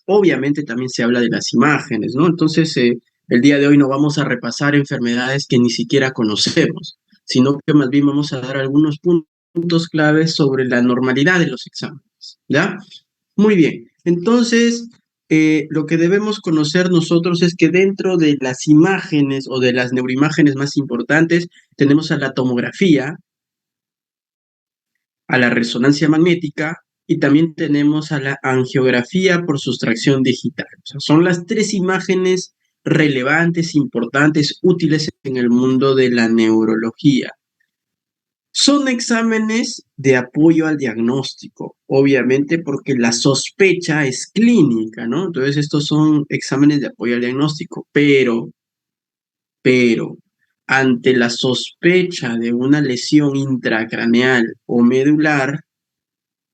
obviamente también se habla de las imágenes, ¿no? Entonces, el día de hoy no vamos a repasar enfermedades que ni siquiera conocemos, sino que más bien vamos a dar algunos puntos claves sobre la normalidad de los exámenes, ¿ya? Muy bien. Entonces, lo que debemos conocer nosotros es que dentro de las imágenes o de las neuroimágenes más importantes, tenemos a la tomografía, a la resonancia magnética y también tenemos a la angiografía por sustracción digital. O sea, son las tres imágenes relevantes, importantes, útiles en el mundo de la neurología. Son exámenes de apoyo al diagnóstico, obviamente porque la sospecha es clínica, ¿no? Entonces estos son exámenes de apoyo al diagnóstico, pero ante la sospecha de una lesión intracraneal o medular,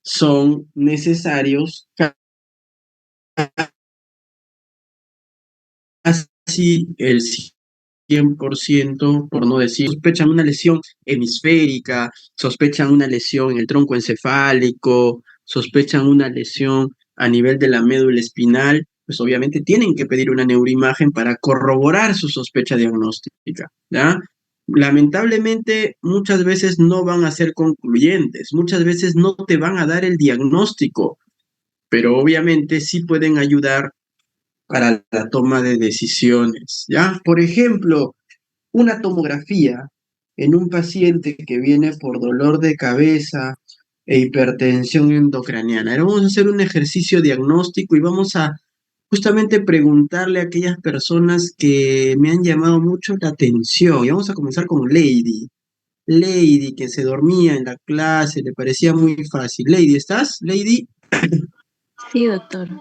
son necesarios casi el 100%, por no decir, sospechan una lesión hemisférica, sospechan una lesión en el tronco encefálico, sospechan una lesión a nivel de la médula espinal, pues obviamente tienen que pedir una neuroimagen para corroborar su sospecha diagnóstica, ¿ya? Lamentablemente, muchas veces no van a ser concluyentes, muchas veces no te van a dar el diagnóstico, pero obviamente sí pueden ayudar para la toma de decisiones, ¿ya? Por ejemplo, una tomografía en un paciente que viene por dolor de cabeza e hipertensión endocraniana. Ahora vamos a hacer un ejercicio diagnóstico y vamos a justamente preguntarle a aquellas personas que me han llamado mucho la atención. Y vamos a comenzar con Lady. Lady, que se dormía en la clase, le parecía muy fácil. Lady, ¿estás? Lady. Sí, doctor.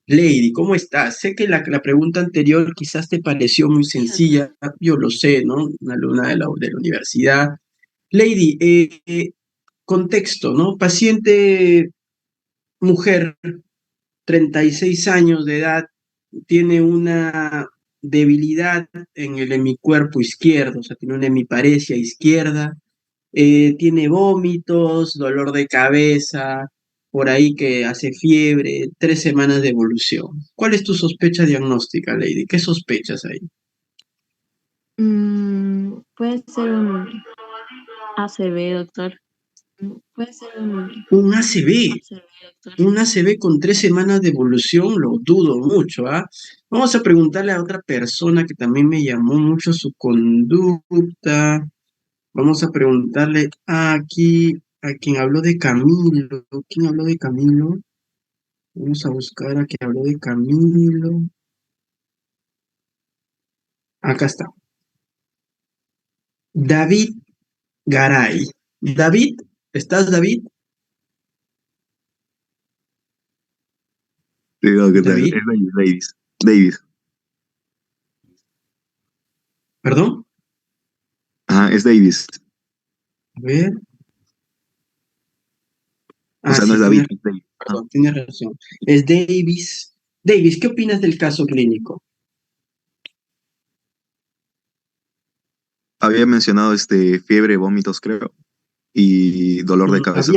Lady, ¿cómo estás? Sé que la pregunta anterior quizás te pareció muy Sí, doctor. sencilla, yo lo sé, ¿no? Una alumna de la universidad. Lady, contexto, ¿no? Paciente mujer, 36 años de edad, tiene una debilidad en el hemicuerpo izquierdo, o sea, tiene una hemiparesia izquierda, tiene vómitos, dolor de cabeza, por ahí que hace fiebre, 3 semanas de evolución. ¿Cuál es tu sospecha diagnóstica, Lady? ¿Qué sospechas ahí? Puede ser un ACV, doctor. Puede ser un Un ACV, ACV, doctor. un ACV con 3 semanas de evolución, lo dudo mucho, ¿ah? Vamos a preguntarle a otra persona que también me llamó mucho su conducta. Vamos a preguntarle aquí a quien habló de Camilo. ¿Quién habló de Camilo? Vamos a buscar a quien habló de Camilo. Acá está. David Garay. David, ¿estás David? Digo, ¿qué tal? David, Es Davis, Davis. Davis. perdón. Ajá, es Davis. A ver. O Ah, sea, no es sí, David, tienes es Davis. Ajá. razón, tienes razón. Es Davis. Davis, ¿qué opinas del caso clínico? Había mencionado fiebre, vómitos, creo, y dolor de cabeza.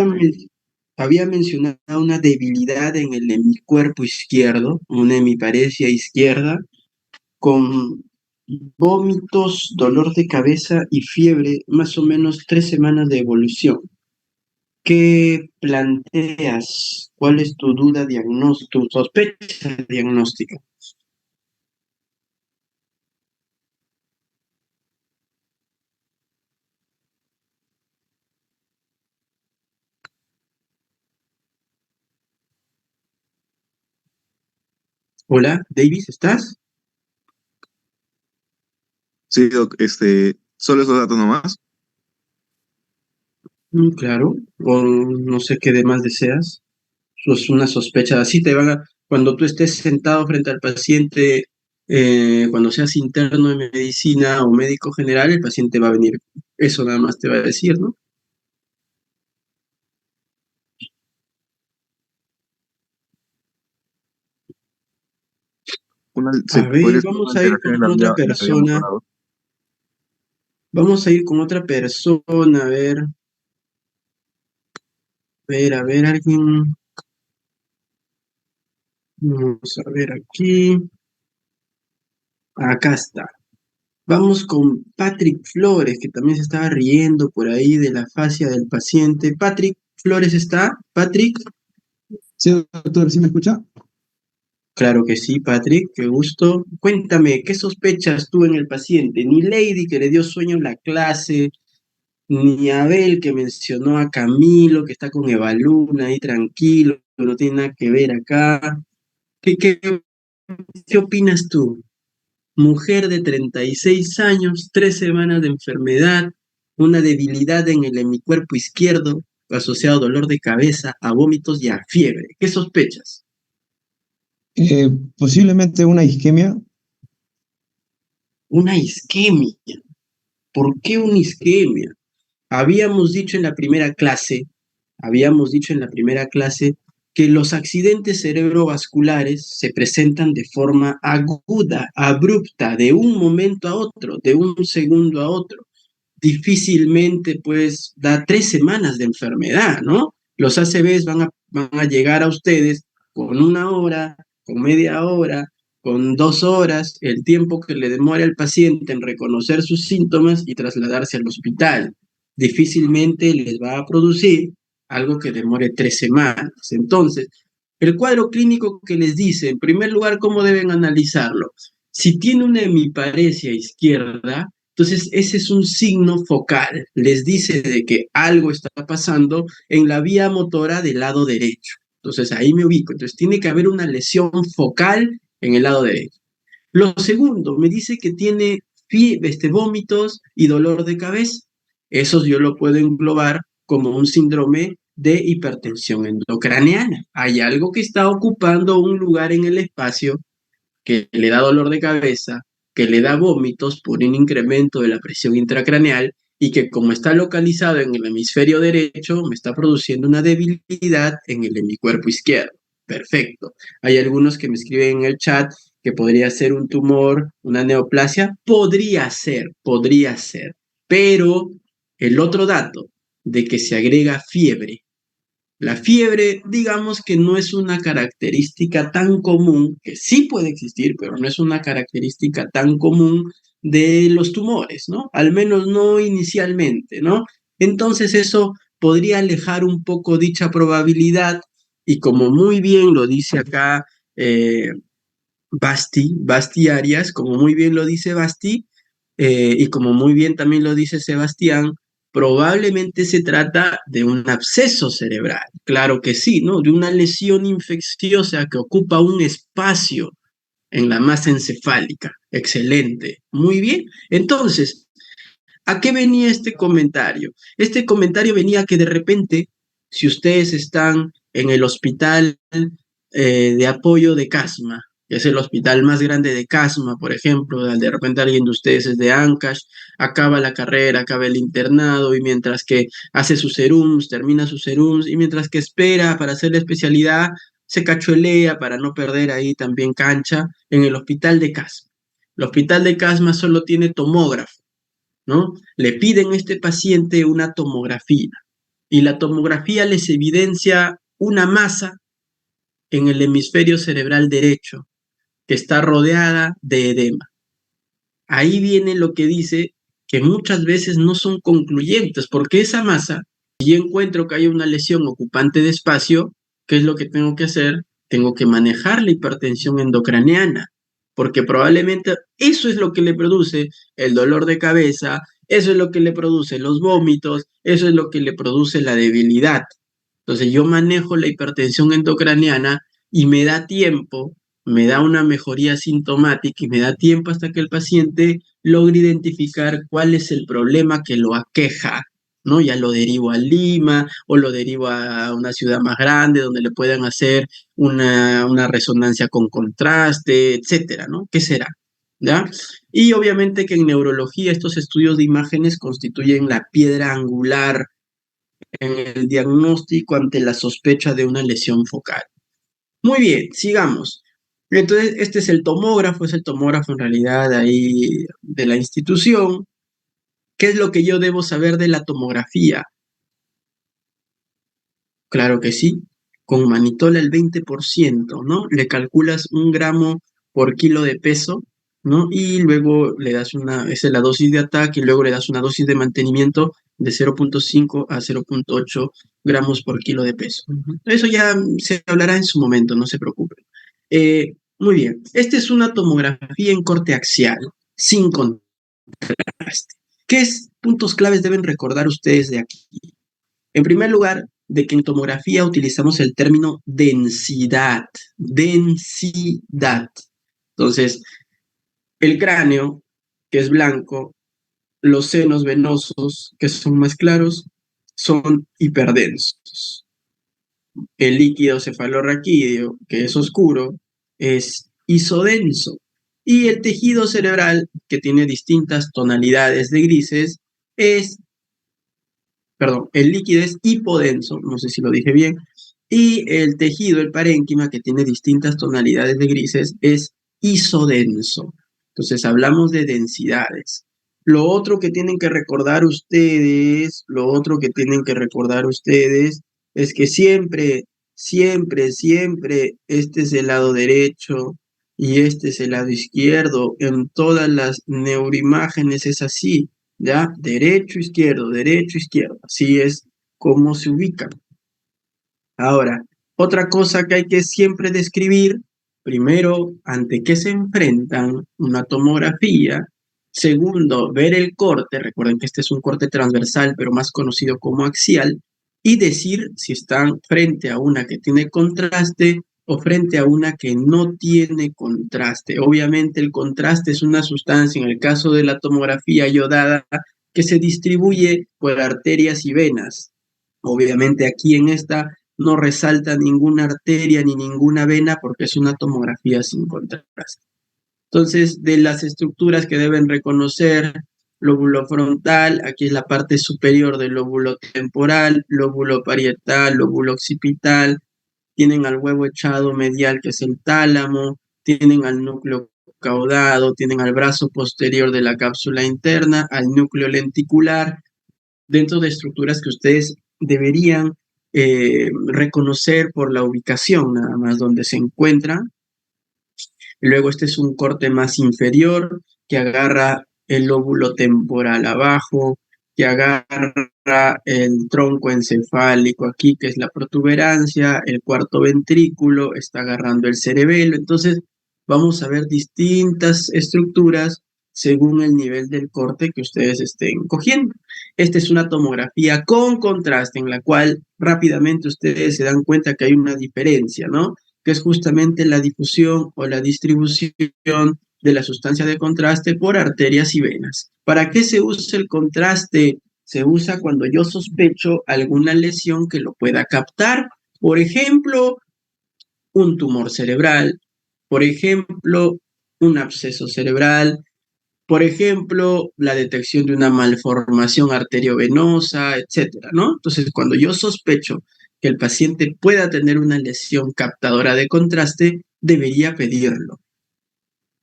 Había mencionado una debilidad en el hemicuerpo izquierdo, una hemiparesia izquierda, con vómitos, dolor de cabeza y fiebre, más o menos 3 semanas de evolución. ¿Qué planteas? ¿Cuál es tu duda diagnóstica, tu sospecha diagnóstica? Hola, Davis, ¿estás? Sí, doc, solo esos datos nomás. Claro, o no sé qué demás deseas. Es una sospecha. Así te van a, cuando tú estés sentado frente al paciente, cuando seas interno de medicina o médico general, el paciente va a venir. Eso nada más te va a decir, ¿no? ¿Se A podría ver, ser una vamos a ir alteración con en la otra vía, en la vía persona. motora, doc? Vamos a ir con otra persona, a ver, alguien. Vamos a ver aquí. Acá está. Vamos con Patrick Flores, que también se estaba riendo por ahí de la fascia del paciente. Patrick Flores está. Patrick. Sí, doctor, ¿sí me escucha? Claro que sí, Patrick, qué gusto. Cuéntame, ¿qué sospechas tú en el paciente? Ni Lady, que le dio sueño en la clase, ni Abel, que mencionó a Camilo, que está con Evaluna ahí tranquilo, no tiene nada que ver acá. ¿Qué opinas tú? Mujer de 36 años, 3 semanas de enfermedad, una debilidad en el hemicuerpo izquierdo, asociado a dolor de cabeza, a vómitos y a fiebre. ¿Qué sospechas? Posiblemente una isquemia. Una isquemia. ¿Por qué una isquemia? Habíamos dicho en la primera clase, habíamos dicho en la primera clase que los accidentes cerebrovasculares se presentan de forma aguda, abrupta, de un momento a otro, de un segundo a otro. Difícilmente pues da 3 semanas de enfermedad, ¿no? Los ACVs van a llegar a ustedes con 1 hora, con media hora, con 2 horas, el tiempo que le demora al paciente en reconocer sus síntomas y trasladarse al hospital. Difícilmente les va a producir algo que demore 3 semanas. Entonces, el cuadro clínico que les dice, en primer lugar, ¿cómo deben analizarlo? Si tiene una hemiparesia izquierda, entonces ese es un signo focal, les dice de que algo está pasando en la vía motora del lado derecho. Entonces ahí me ubico. Entonces tiene que haber una lesión focal en el lado derecho. Lo segundo, me dice que tiene vómitos y dolor de cabeza. Eso yo lo puedo englobar como un síndrome de hipertensión endocraneana. Hay algo que está ocupando un lugar en el espacio que le da dolor de cabeza, que le da vómitos por un incremento de la presión intracraneal y que como está localizado en el hemisferio derecho, me está produciendo una debilidad en el hemicuerpo izquierdo. Perfecto. Hay algunos que me escriben en el chat que podría ser un tumor, una neoplasia. Podría ser. Pero el otro dato de que se agrega fiebre, la fiebre, digamos que no es una característica tan común, que sí puede existir, pero no es una característica tan común de los tumores, ¿no? Al menos no inicialmente, ¿no? Entonces eso podría alejar un poco dicha probabilidad y como muy bien lo dice acá eh, Basti Arias, como muy bien lo dice Basti, y como muy bien también lo dice Sebastián, probablemente se trata de un absceso cerebral. Claro que sí, ¿no? De una lesión infecciosa que ocupa un espacio en la masa encefálica. Excelente. Muy bien. Entonces, ¿a qué venía este comentario? Este comentario venía que de repente, si ustedes están en el hospital de apoyo de Casma, que es el hospital más grande de Casma, por ejemplo, de repente alguien de ustedes es de Ancash, acaba la carrera, acaba el internado, y mientras que hace sus serums, termina sus serums, y mientras que espera para hacer la especialidad, se cachuelea para no perder ahí también cancha en el hospital de Casma. El hospital de Casma solo tiene tomógrafo, ¿no? Le piden a este paciente una tomografía y la tomografía les evidencia una masa en el hemisferio cerebral derecho que está rodeada de edema. Ahí viene lo que dice que muchas veces no son concluyentes, porque esa masa, si yo encuentro que hay una lesión ocupante de espacio, ¿qué es lo que tengo que hacer? Tengo que manejar la hipertensión endocraneana, porque probablemente eso es lo que le produce el dolor de cabeza, eso es lo que le produce los vómitos, eso es lo que le produce la debilidad. Entonces yo manejo la hipertensión endocraneana y me da tiempo, me da una mejoría sintomática y me da tiempo hasta que el paciente logre identificar cuál es el problema que lo aqueja, ¿no? Ya lo derivo a Lima o lo derivo a una ciudad más grande donde le puedan hacer una resonancia con contraste, etcétera, ¿no? ¿Qué será? ¿Ya? Y obviamente que en neurología estos estudios de imágenes constituyen la piedra angular en el diagnóstico ante la sospecha de una lesión focal. Muy bien, sigamos. Entonces, este es el tomógrafo en realidad ahí de la institución. ¿Qué es lo que yo debo saber de la tomografía? Claro que sí. con manitola el 20%, ¿no? Le calculas 1 gramo por kilo de peso, ¿no? Y luego le das esa es la dosis de ataque, y luego le das una dosis de mantenimiento de 0,5 a 0,8 gramos por kilo de peso. Eso ya se hablará en su momento, no se preocupen. Muy bien, esta es una tomografía en corte axial, sin contraste. ¿Qué puntos claves deben recordar ustedes de aquí? En primer lugar, de que en tomografía utilizamos el término densidad. Densidad. Entonces, el cráneo, que es blanco, los senos venosos, que son más claros, son hiperdensos. El líquido cefalorraquídeo, que es oscuro, es isodenso. Y el tejido cerebral, que tiene distintas tonalidades de grises, el líquido es hipodenso, no sé si lo dije bien, y el tejido, el parénquima, que tiene distintas tonalidades de grises, es isodenso. Entonces hablamos de densidades. Lo otro que tienen que recordar ustedes, es que siempre, siempre, siempre, este es el lado derecho y este es el lado izquierdo. En todas las neuroimágenes es así, ¿ya? Derecho, izquierdo, así es como se ubican. Ahora, otra cosa que hay que siempre describir, primero, ante qué se enfrentan, una tomografía. Segundo, ver el corte, recuerden que este es un corte transversal, pero más conocido como axial, y decir si están frente a una que tiene contraste o frente a una que no tiene contraste. Obviamente el contraste es una sustancia, en el caso de la tomografía iodada, que se distribuye por arterias y venas. Obviamente aquí en esta no resalta ninguna arteria ni ninguna vena porque es una tomografía sin contraste. Entonces, de las estructuras que deben reconocer, lóbulo frontal, aquí es la parte superior del lóbulo temporal, lóbulo parietal, lóbulo occipital, tienen al huevo echado medial que es el tálamo, tienen al núcleo caudado, tienen al brazo posterior de la cápsula interna, al núcleo lenticular, dentro de estructuras que ustedes deberían reconocer por la ubicación nada más donde se encuentran. Luego este es un corte más inferior que agarra el lóbulo temporal abajo, que agarra el tronco encefálico aquí, que es la protuberancia, el cuarto ventrículo está agarrando el cerebelo. Entonces vamos a ver distintas estructuras según el nivel del corte que ustedes estén cogiendo. Esta es una tomografía con contraste en la cual rápidamente ustedes se dan cuenta que hay una diferencia, ¿no? Que es justamente la difusión o la distribución de la sustancia de contraste por arterias y venas. ¿Para qué se usa el contraste? Se usa cuando yo sospecho alguna lesión que lo pueda captar. Por ejemplo, un tumor cerebral, por ejemplo, un absceso cerebral, por ejemplo, la detección de una malformación arteriovenosa, etcétera, ¿no? Entonces, cuando yo sospecho que el paciente pueda tener una lesión captadora de contraste, debería pedirlo.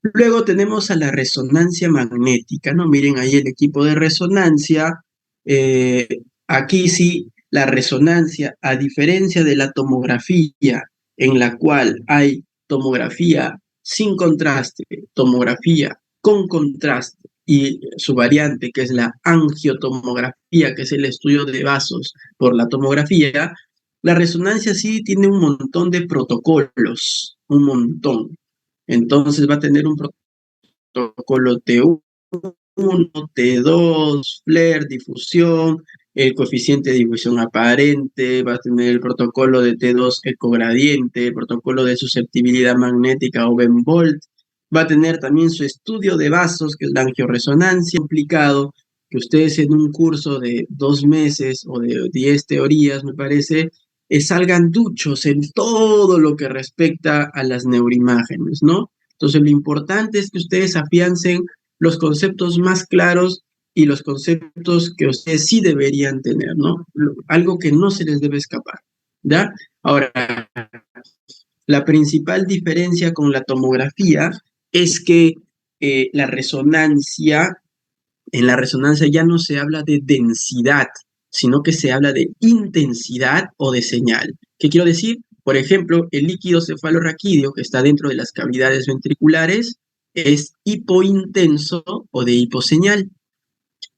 Luego tenemos a la resonancia magnética, ¿no? Miren ahí el equipo de resonancia. Aquí sí, la resonancia, a diferencia de la tomografía, en la cual hay tomografía sin contraste, tomografía con contraste y su variante, que es la angiotomografía, que es el estudio de vasos por la tomografía, la resonancia sí tiene un montón de protocolos, un montón. Entonces va a tener un protocolo T1, T2, FLAIR, difusión, el coeficiente de difusión aparente, va a tener el protocolo de T2 ecogradiente, el protocolo de susceptibilidad magnética o Benvolt, va a tener también su estudio de vasos, que es la angioresonancia, implicado que ustedes en un curso de 2 meses o de 10 teorías, me parece, salgan duchos en todo lo que respecta a las neuroimágenes, ¿no? Entonces, lo importante es que ustedes afiancen los conceptos más claros y los conceptos que ustedes sí deberían tener, ¿no? Algo que no se les debe escapar, ¿ya? Ahora, la principal diferencia con la tomografía es que en la resonancia ya no se habla de densidad, sino que se habla de intensidad o de señal. ¿Qué quiero decir? Por ejemplo, el líquido cefalorraquídeo que está dentro de las cavidades ventriculares es hipointenso o de hiposeñal.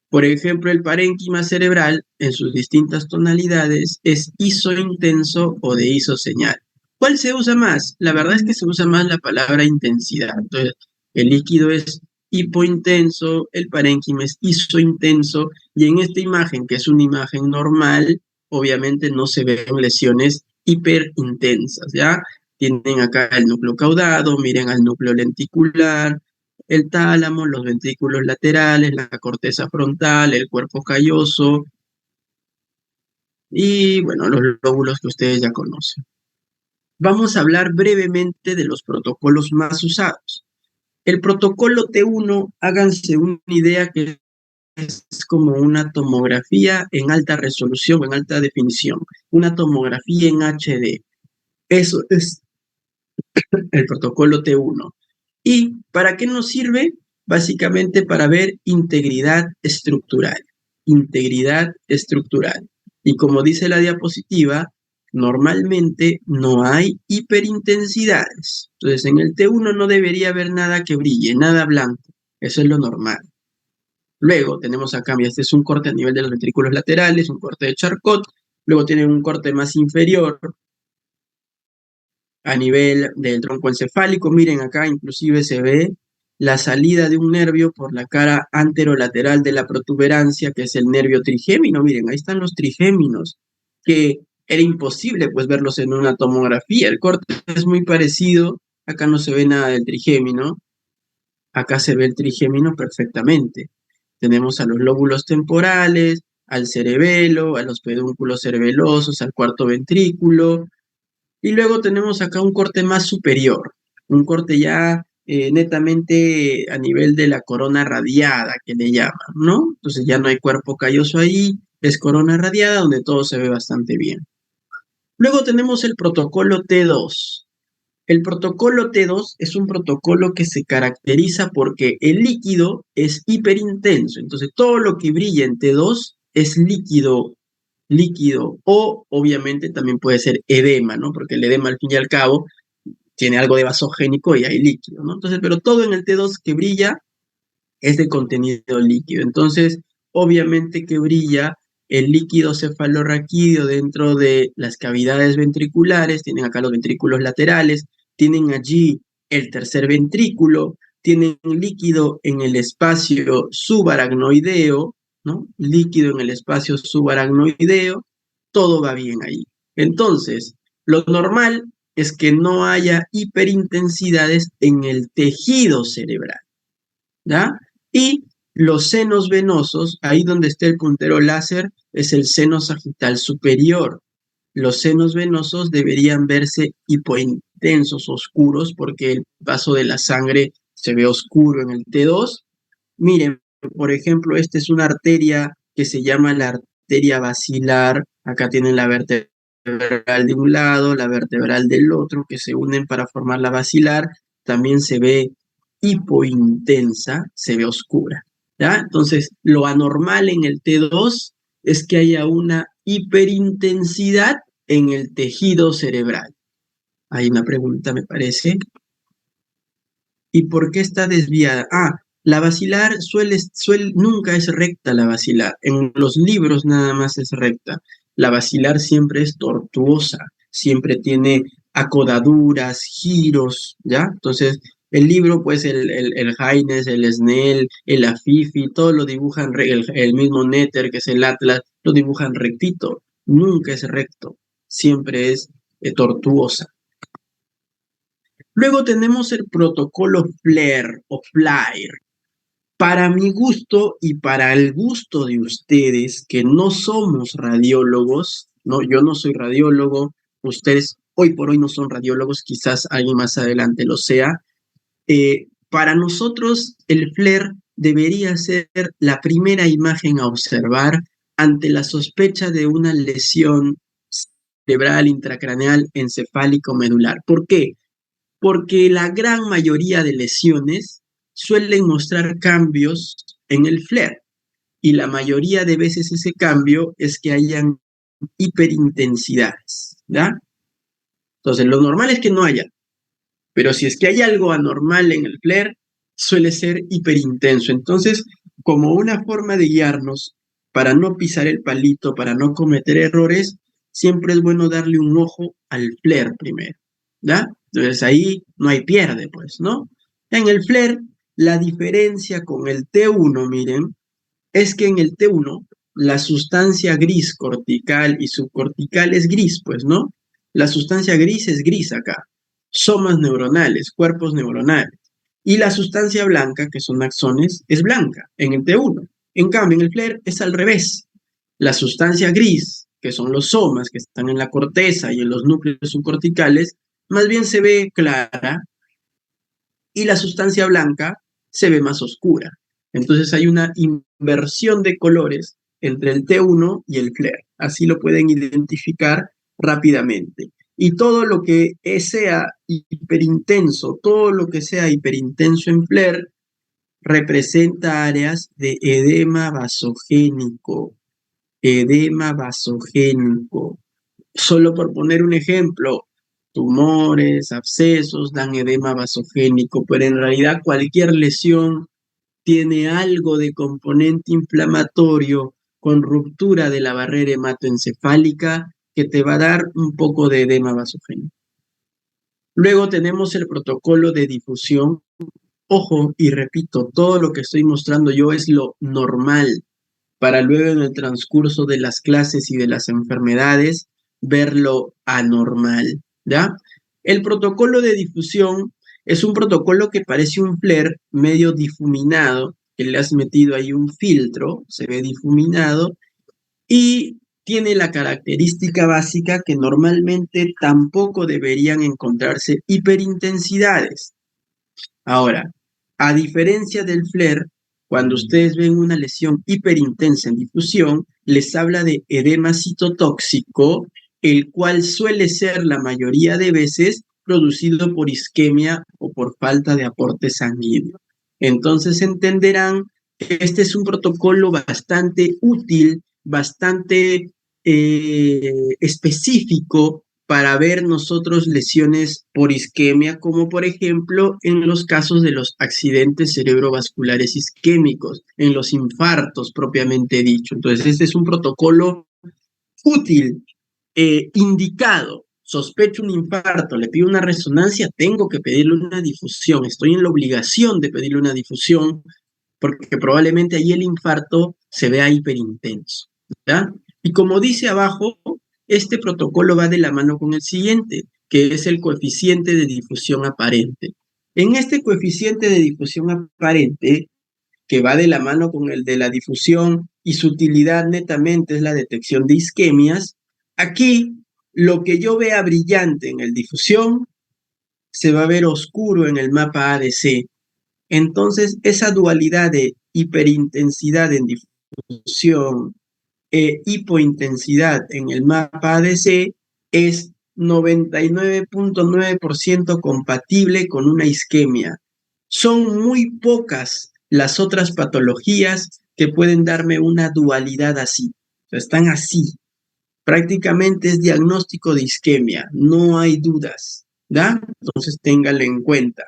Por ejemplo, el parénquima cerebral en sus distintas tonalidades es isointenso o de isoseñal. ¿Cuál se usa más? La verdad es que se usa más la palabra intensidad. Entonces, el líquido es hipointenso, el parénquima es isointenso, y en esta imagen, que es una imagen normal, obviamente no se ven lesiones hiperintensas, ¿ya? Tienen acá el núcleo caudado, miren al núcleo lenticular, el tálamo, los ventrículos laterales, la corteza frontal, el cuerpo calloso y, bueno, los lóbulos que ustedes ya conocen. Vamos a hablar brevemente de los protocolos más usados. El protocolo T1, háganse una idea que es como una tomografía en alta resolución, en alta definición, una tomografía en HD. Eso es el protocolo T1. ¿Y para qué nos sirve? Básicamente para ver integridad estructural. Integridad estructural. Y como dice la diapositiva, normalmente no hay hiperintensidades. Entonces, en el T1 no debería haber nada que brille, nada blanco. Eso es lo normal. Luego tenemos acá, mira, este es un corte a nivel de los ventrículos laterales, un corte de Charcot. Luego tienen un corte más inferior, a nivel del tronco encefálico. Miren acá, inclusive se ve la salida de un nervio por la cara anterolateral de la protuberancia, que es el nervio trigémino. Miren, ahí están los trigéminos, que era imposible pues verlos en una tomografía. El corte es muy parecido, acá no se ve nada del trigémino, acá se ve el trigémino perfectamente. Tenemos a los lóbulos temporales, al cerebelo, a los pedúnculos cerebelosos, al cuarto ventrículo, y luego tenemos acá un corte más superior, un corte ya netamente a nivel de la corona radiada, que le llaman, ¿no? Entonces ya no hay cuerpo calloso ahí, es corona radiada donde todo se ve bastante bien. Luego tenemos el protocolo T2. El protocolo T2 es un protocolo que se caracteriza porque el líquido es hiperintenso. Entonces todo lo que brilla en T2 es líquido, o obviamente también puede ser edema, ¿no? Porque el edema al fin y al cabo tiene algo de vasogénico y hay líquido, ¿no? Entonces, pero todo en el T2 que brilla es de contenido líquido. Entonces, obviamente que brilla el líquido cefalorraquídeo dentro de las cavidades ventriculares, tienen acá los ventrículos laterales, tienen allí el tercer ventrículo, tienen líquido en el espacio subaracnoideo, ¿no? Líquido en el espacio subaracnoideo, todo va bien ahí. Entonces, lo normal es que no haya hiperintensidades en el tejido cerebral, ¿ya? Y los senos venosos, ahí donde está el puntero láser, es el seno sagital superior. Los senos venosos deberían verse hipointensos, oscuros, porque el paso de la sangre se ve oscuro en el T2. Miren, por ejemplo, esta es una arteria que se llama la arteria basilar. Acá tienen la vertebral de un lado, la vertebral del otro, que se unen para formar la basilar. También se ve hipointensa, se ve oscura, ¿ya? Entonces, lo anormal en el T2 es que haya una hiperintensidad en el tejido cerebral. Hay una pregunta, me parece. ¿Y por qué está desviada? La basilar nunca es recta la basilar. En los libros nada más es recta. La basilar siempre es tortuosa, siempre tiene acodaduras, giros, ¿ya? Entonces, el libro, pues el Haynes, el Snell, el Afifi, todo lo dibujan, el mismo Netter, que es el Atlas, lo dibujan rectito. Nunca es recto, siempre es tortuosa. Luego tenemos el protocolo FLAIR o FLAIR. Para mi gusto y para el gusto de ustedes que no somos radiólogos, ¿no? Yo no soy radiólogo, ustedes hoy por hoy no son radiólogos, quizás alguien más adelante lo sea. Para nosotros el FLAIR debería ser la primera imagen a observar ante la sospecha de una lesión cerebral, intracraneal, encefálico, medular. ¿Por qué? Porque la gran mayoría de lesiones suelen mostrar cambios en el FLAIR, y la mayoría de veces ese cambio es que hayan hiperintensidades, ¿ya? Entonces, lo normal es que no haya, pero si es que hay algo anormal en el FLAIR, suele ser hiperintenso. Entonces, como una forma de guiarnos para no pisar el palito, para no cometer errores, siempre es bueno darle un ojo al FLAIR primero, ¿ya? Entonces ahí no hay pierde, pues, ¿no? En el FLAIR, la diferencia con el T1, miren, es que en el T1 la sustancia gris cortical y subcortical es gris, pues, ¿no? La sustancia gris es gris acá. Somas neuronales, cuerpos neuronales. Y la sustancia blanca, que son axones, es blanca en el T1. En cambio, en el FLAIR es al revés. La sustancia gris, que son los somas que están en la corteza y en los núcleos subcorticales, más bien se ve clara y la sustancia blanca se ve más oscura. Entonces hay una inversión de colores entre el T1 y el FLAIR. Así lo pueden identificar rápidamente. Y todo lo que sea hiperintenso, todo lo que sea hiperintenso en FLAIR representa áreas de edema vasogénico. Edema vasogénico. Solo por poner un ejemplo, tumores, abscesos dan edema vasogénico, pero en realidad cualquier lesión tiene algo de componente inflamatorio con ruptura de la barrera hematoencefálica que te va a dar un poco de edema vasogénico. Luego tenemos el protocolo de difusión. Ojo, y repito, todo lo que estoy mostrando yo es lo normal para luego en el transcurso de las clases y de las enfermedades verlo anormal, ¿ya? El protocolo de difusión es un protocolo que parece un FLAIR medio difuminado, que le has metido ahí un filtro, se ve difuminado, y tiene la característica básica que normalmente tampoco deberían encontrarse hiperintensidades. Ahora, a diferencia del FLAIR, cuando ustedes ven una lesión hiperintensa en difusión, les habla de edema citotóxico, el cual suele ser la mayoría de veces producido por isquemia o por falta de aporte sanguíneo. Entonces entenderán que este es un protocolo bastante útil, bastante específico para ver nosotros lesiones por isquemia, como por ejemplo en los casos de los accidentes cerebrovasculares isquémicos, en los infartos propiamente dicho. Entonces, este es un protocolo útil, indicado. Sospecho un infarto, le pido una resonancia, tengo que pedirle una difusión, estoy en la obligación de pedirle una difusión porque probablemente ahí el infarto se vea hiperintenso, ¿ya? Y como dice abajo, este protocolo va de la mano con el siguiente, que es el coeficiente de difusión aparente. En este coeficiente de difusión aparente, que va de la mano con el de la difusión y su utilidad netamente es la detección de isquemias, aquí lo que yo vea brillante en el difusión se va a ver oscuro en el mapa ADC. Entonces, esa dualidad de hiperintensidad en difusión e hipointensidad en el mapa ADC es 99.9% compatible con una isquemia. Son muy pocas las otras patologías que pueden darme una dualidad así. O sea, están así. Prácticamente es diagnóstico de isquemia, no hay dudas, ¿da? Entonces téngalo en cuenta.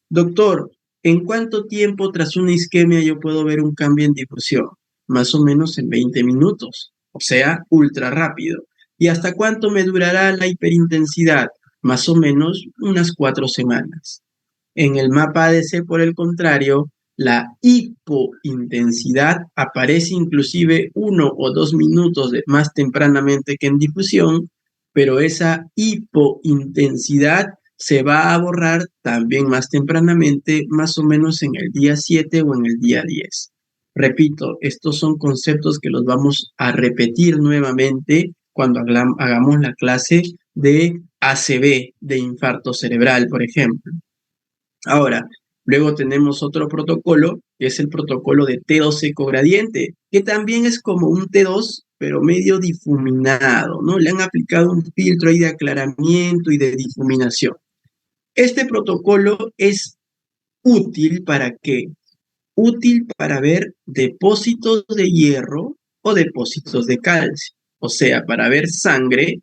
Doctor, ¿en cuánto tiempo tras una isquemia yo puedo ver un cambio en difusión? Más o menos en 20 minutos, o sea, ultra rápido. ¿Y hasta cuánto me durará la hiperintensidad? Más o menos unas 4 semanas. En el mapa ADC, por el contrario, la hipointensidad aparece inclusive 1 o 2 minutos más tempranamente que en difusión, pero esa hipointensidad se va a borrar también más tempranamente, más o menos en el día 7 o en el día 10. Repito, estos son conceptos que los vamos a repetir nuevamente cuando hagamos la clase de ACV, de infarto cerebral, por ejemplo. Ahora, luego tenemos otro protocolo, que es el protocolo de T2 ecogradiente, que también es como un T2, pero medio difuminado, ¿no? Le han aplicado un filtro ahí de aclaramiento y de difuminación. Este protocolo es útil ¿para qué? Útil para ver depósitos de hierro o depósitos de calcio, o sea, para ver sangre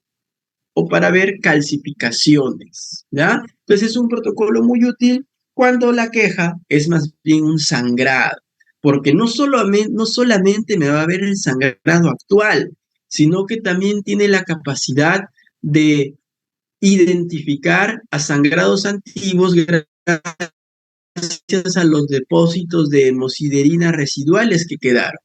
o para ver calcificaciones, ¿ya? Entonces es un protocolo muy útil cuando la queja es más bien un sangrado, porque no solamente me va a ver el sangrado actual, sino que también tiene la capacidad de identificar a sangrados antiguos gracias a los depósitos de hemosiderina residuales que quedaron.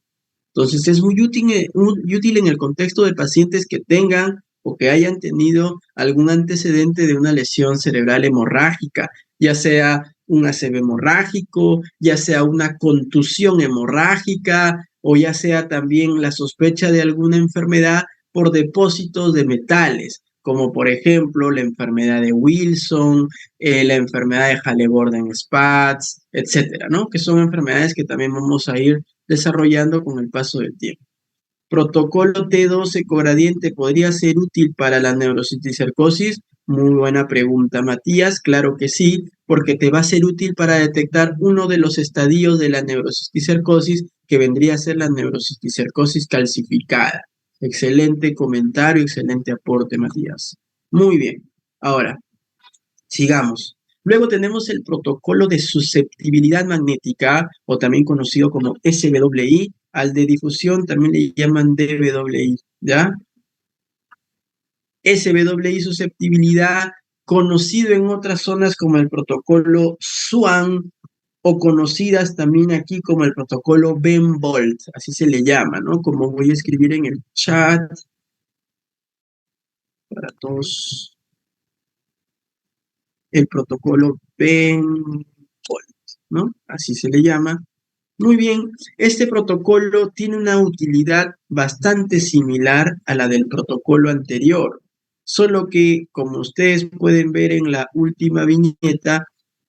Entonces es muy útil en el contexto de pacientes que tengan o que hayan tenido algún antecedente de una lesión cerebral hemorrágica, ya sea un ACV hemorrágico, ya sea una contusión hemorrágica o ya sea también la sospecha de alguna enfermedad por depósitos de metales, como por ejemplo la enfermedad de Wilson, la enfermedad de Halle-Borden-Spatz, etcétera, ¿no? Que son enfermedades que también vamos a ir desarrollando con el paso del tiempo. ¿Protocolo T12 cogradiente podría ser útil para la neurociticercosis? Muy buena pregunta, Matías. Claro que sí, porque te va a ser útil para detectar uno de los estadios de la neurociticercosis, que vendría a ser la neurociticercosis calcificada. Excelente comentario, excelente aporte, Matías. Muy bien. Ahora, sigamos. Luego tenemos el protocolo de susceptibilidad magnética, o también conocido como SWI, al de difusión también le llaman DWI, ¿ya? SWI susceptibilidad, conocido en otras zonas como el protocolo SWAN, o conocidas también aquí como el protocolo Ben-Bolt, así se le llama, ¿no? Como voy a escribir en el chat para todos, el protocolo Ben-Bolt, ¿no? Así se le llama. Muy bien, este protocolo tiene una utilidad bastante similar a la del protocolo anterior, solo que, como ustedes pueden ver en la última viñeta,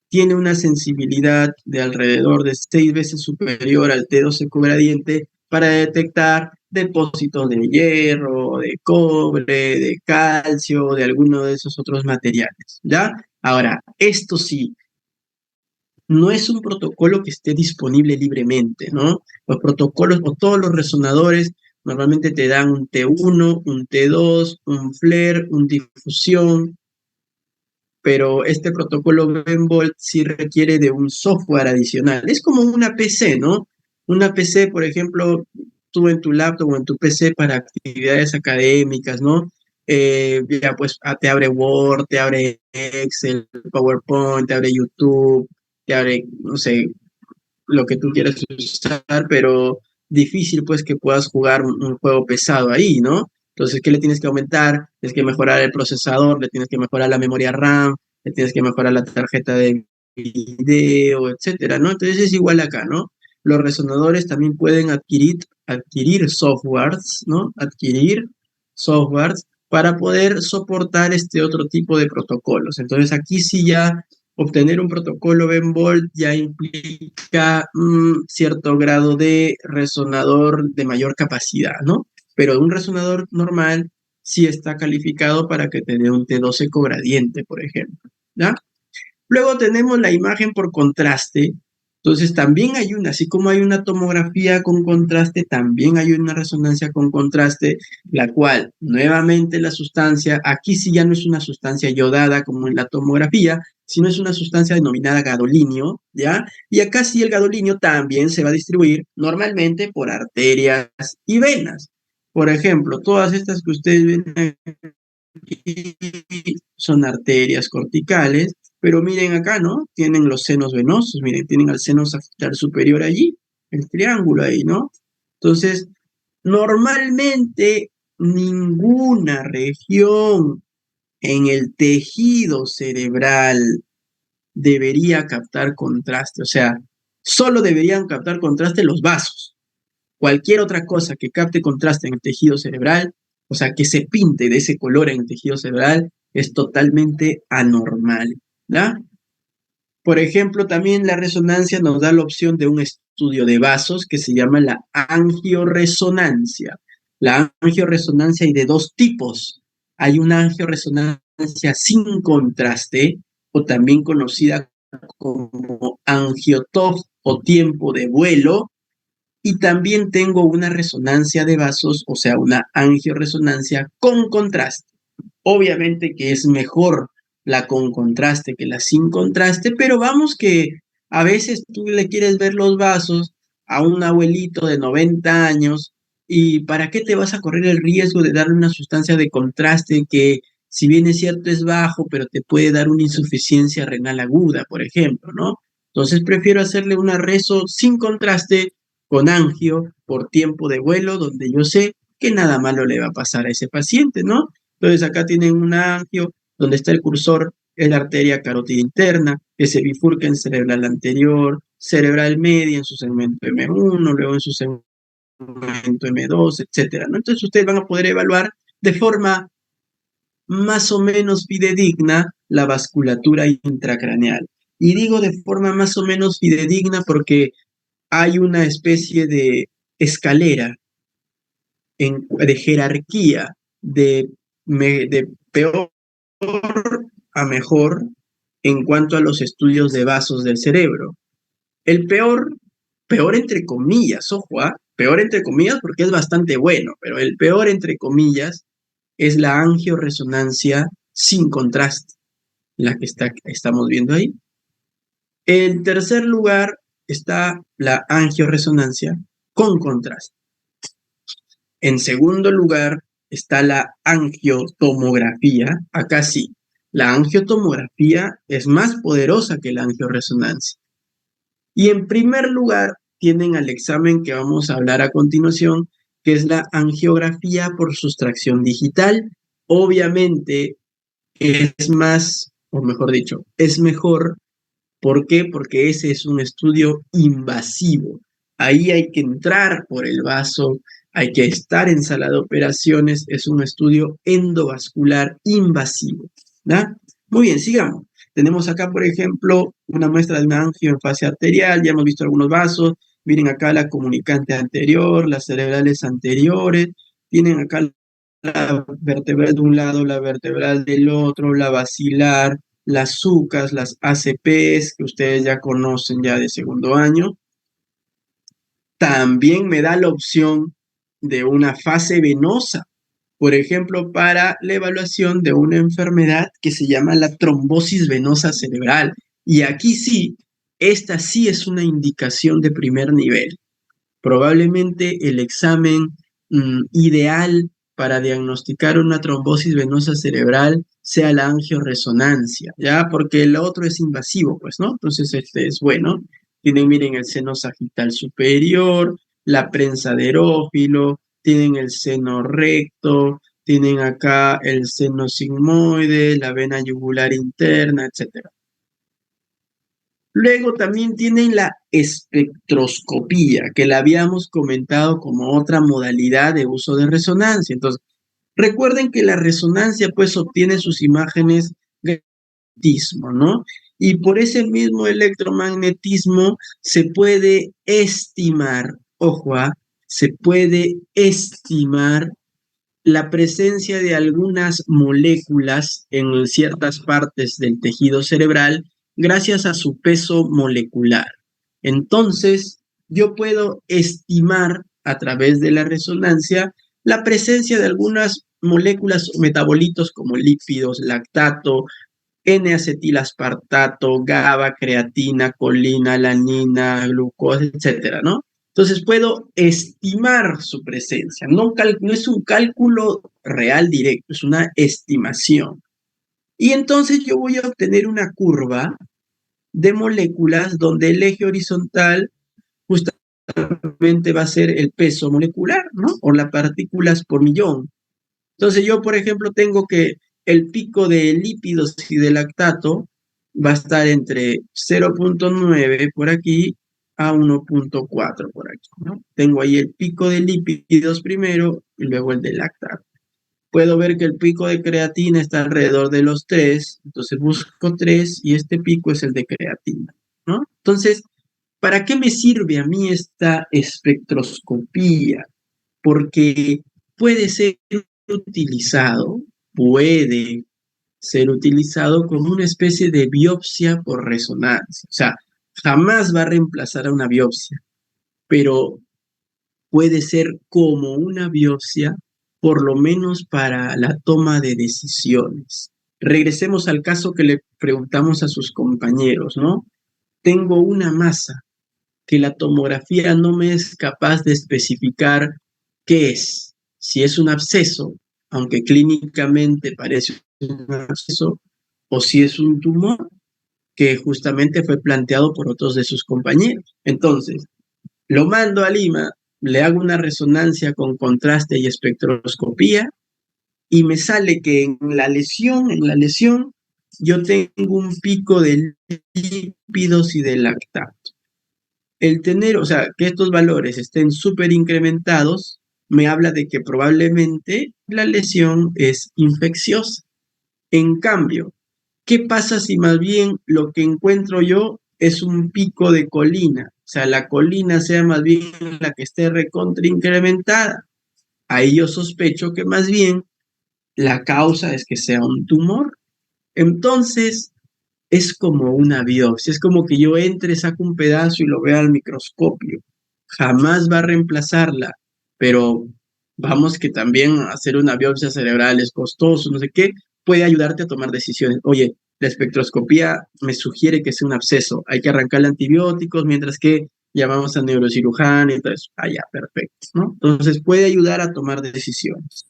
tiene una sensibilidad de alrededor de 6 veces superior al T12 cogradiente para detectar depósitos de hierro, de cobre, de calcio, de alguno de esos otros materiales, ¿ya? Ahora, esto sí, no es un protocolo que esté disponible libremente, ¿no? Los protocolos o todos los resonadores normalmente te dan un T1, un T2, un FLAIR, un difusión, pero este protocolo Venbolt sí requiere de un software adicional. Es como una PC, ¿no? Una PC, por ejemplo, tú en tu laptop o en tu PC para actividades académicas, ¿no? Ya pues te abre Word, te abre Excel, PowerPoint, te abre YouTube, te abre, no sé, lo que tú quieras usar, pero difícil pues que puedas jugar un juego pesado ahí, ¿no? Entonces, ¿qué le tienes que aumentar? Tienes que mejorar el procesador, le tienes que mejorar la memoria RAM, le tienes que mejorar la tarjeta de video, etcétera, ¿no? Entonces es igual acá, ¿no? Los resonadores también pueden adquirir softwares, ¿no? Adquirir softwares para poder soportar este otro tipo de protocolos. Entonces aquí sí ya obtener un protocolo Venbolt ya implica cierto grado de resonador de mayor capacidad, ¿no? Pero un resonador normal sí está calificado para que te dé un T12 cogradiente, por ejemplo, ¿ya? Luego tenemos la imagen por contraste. Entonces también hay una, así como hay una tomografía con contraste, también hay una resonancia con contraste, la cual nuevamente la sustancia, aquí sí ya no es una sustancia iodada como en la tomografía, sino es una sustancia denominada gadolinio, ¿ya? Y acá sí el gadolinio también se va a distribuir normalmente por arterias y venas. Por ejemplo, todas estas que ustedes ven aquí son arterias corticales, pero miren acá, ¿no? Tienen los senos venosos, miren, tienen el seno sagittal superior allí, el triángulo ahí, ¿no? Entonces, normalmente ninguna región en el tejido cerebral debería captar contraste, o sea, solo deberían captar contraste los vasos. Cualquier otra cosa que capte contraste en el tejido cerebral, o sea, que se pinte de ese color en el tejido cerebral, es totalmente anormal, ¿ya? Por ejemplo, también la resonancia nos da la opción de un estudio de vasos que se llama la angioresonancia. La angioresonancia hay de dos tipos. Hay una angioresonancia sin contraste, o también conocida como angiotop o tiempo de vuelo, y también tengo una resonancia de vasos, o sea, una angioresonancia con contraste. Obviamente que es mejor la con contraste que la sin contraste, pero vamos que a veces tú le quieres ver los vasos a un abuelito de 90 años y ¿para qué te vas a correr el riesgo de darle una sustancia de contraste que si bien es cierto es bajo, pero te puede dar una insuficiencia renal aguda, por ejemplo, ¿no? Entonces prefiero hacerle una rezo sin contraste con angio por tiempo de vuelo, donde yo sé que nada malo le va a pasar a ese paciente, ¿no? Entonces acá tienen un angio donde está el cursor, es la arteria carótida interna, que se bifurca en cerebral anterior, cerebral media en su segmento M1, luego en su segmento M2, etcétera, ¿no? Entonces ustedes van a poder evaluar de forma más o menos fidedigna la vasculatura intracraneal. Y digo de forma más o menos fidedigna porque hay una especie de escalera de jerarquía de peor a mejor en cuanto a los estudios de vasos del cerebro. El peor entre comillas, ojo, peor entre comillas porque es bastante bueno, pero el peor entre comillas es la angioresonancia sin contraste, la que estamos viendo ahí. En tercer lugar está la angioresonancia con contraste. En segundo lugar está la angiotomografía. Acá sí, la angiotomografía es más poderosa que la angioresonancia. Y en primer lugar tienen al examen que vamos a hablar a continuación, que es la angiografía por sustracción digital. Obviamente es más, o mejor dicho, es mejor. ¿Por qué? Porque ese es un estudio invasivo. Ahí hay que entrar por el vaso, hay que estar en sala de operaciones, es un estudio endovascular invasivo. ¿Da? Muy bien, sigamos. Tenemos acá, por ejemplo, una muestra de una angio en fase arterial, ya hemos visto algunos vasos, miren acá la comunicante anterior, las cerebrales anteriores, tienen acá la vertebral de un lado, la vertebral del otro, la basilar, las SUCAS, las ACPs, que ustedes ya conocen ya de segundo año. También me da la opción de una fase venosa, por ejemplo, para la evaluación de una enfermedad que se llama la trombosis venosa cerebral. Y aquí sí, esta sí es una indicación de primer nivel. Probablemente el examen ideal para diagnosticar una trombosis venosa cerebral sea la angioresonancia, ¿ya? Porque el otro es invasivo, pues, ¿no? Entonces este es bueno. Tienen, miren, el seno sagital superior, la prensa de erófilo, tienen el seno recto, tienen acá el seno sigmoide, la vena yugular interna, etcétera. Luego también tienen la espectroscopía, que la habíamos comentado como otra modalidad de uso de resonancia. Entonces, recuerden que la resonancia pues obtiene sus imágenes de magnetismo, ¿no? Y por ese mismo electromagnetismo se puede estimar, ojo, se puede estimar la presencia de algunas moléculas en ciertas partes del tejido cerebral gracias a su peso molecular. Entonces, yo puedo estimar a través de la resonancia la presencia de algunas moléculas o metabolitos como lípidos, lactato, N-acetilaspartato, GABA, creatina, colina, alanina, glucosa, etcétera, ¿no? Entonces puedo estimar su presencia. No es un cálculo real directo, es una estimación. Y entonces yo voy a obtener una curva de moléculas donde el eje horizontal justamente va a ser el peso molecular, ¿no? O las partículas por millón. Entonces yo, por ejemplo, tengo que el pico de lípidos y de lactato va a estar entre 0.9 por aquí a 1.4 por aquí, ¿no? Tengo ahí el pico de lípidos primero y luego el de lactato. Puedo ver que el pico de creatina está alrededor de los 3, entonces busco 3 y este pico es el de creatina, ¿no? Entonces, ¿para qué me sirve a mí esta espectroscopía? Porque puede ser utilizado, puede ser utilizado como una especie de biopsia por resonancia. O sea, jamás va a reemplazar a una biopsia, pero puede ser como una biopsia por lo menos para la toma de decisiones. Regresemos al caso que le preguntamos a sus compañeros, ¿no? Tengo una masa que la tomografía no me es capaz de especificar qué es. Si es un absceso, aunque clínicamente parece un absceso, o si es un tumor que justamente fue planteado por otros de sus compañeros. Entonces, lo mando a Lima, le hago una resonancia con contraste y espectroscopía y me sale que en la lesión, yo tengo un pico de lípidos y de lactato. El tener, o sea, que estos valores estén súper incrementados, me habla de que probablemente la lesión es infecciosa. En cambio, ¿qué pasa si más bien lo que encuentro yo es un pico de colina? O sea, la colina sea más bien la que esté recontra incrementada. Ahí yo sospecho que más bien la causa es que sea un tumor. Entonces, es como una biopsia, es como que yo entre, saco un pedazo y lo vea al microscopio. Jamás va a reemplazarla, pero vamos que también hacer una biopsia cerebral es costoso, no sé qué, puede ayudarte a tomar decisiones. Oye, la espectroscopía me sugiere que es un absceso, hay que arrancarle antibióticos, mientras que llamamos a neurocirujano y todo eso. Ah, ya, perfecto, ¿no? Entonces puede ayudar a tomar decisiones.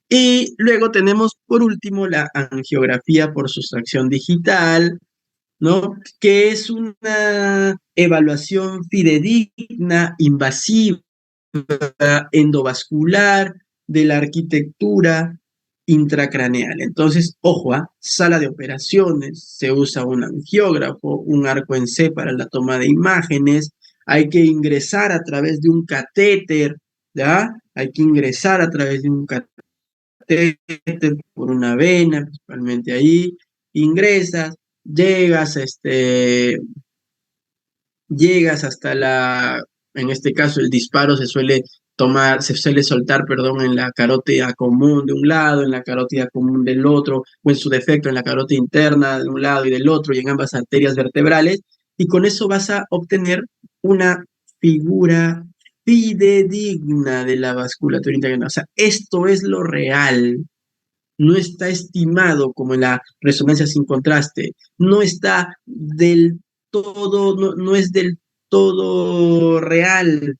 Y luego tenemos, por último, la angiografía por sustracción digital, ¿no? Que es una evaluación fidedigna, invasiva, endovascular de la arquitectura intracraneal. Entonces, ojo, sala de operaciones, se usa un angiógrafo, un arco en C para la toma de imágenes, hay que ingresar a través de un catéter, ¿ya? Hay que ingresar a través de un catéter por una vena, principalmente ahí, ingresas, llegas, llegas hasta en este caso el disparo se suele soltar, perdón, en la carótida común de un lado, en la carótida común del otro, o en su defecto en la carótida interna de un lado y del otro, y en ambas arterias vertebrales, y con eso vas a obtener una figura fidedigna de la vasculatura interna. O sea, esto es lo real, no está estimado como en la resonancia sin contraste, no está del todo, no es del todo real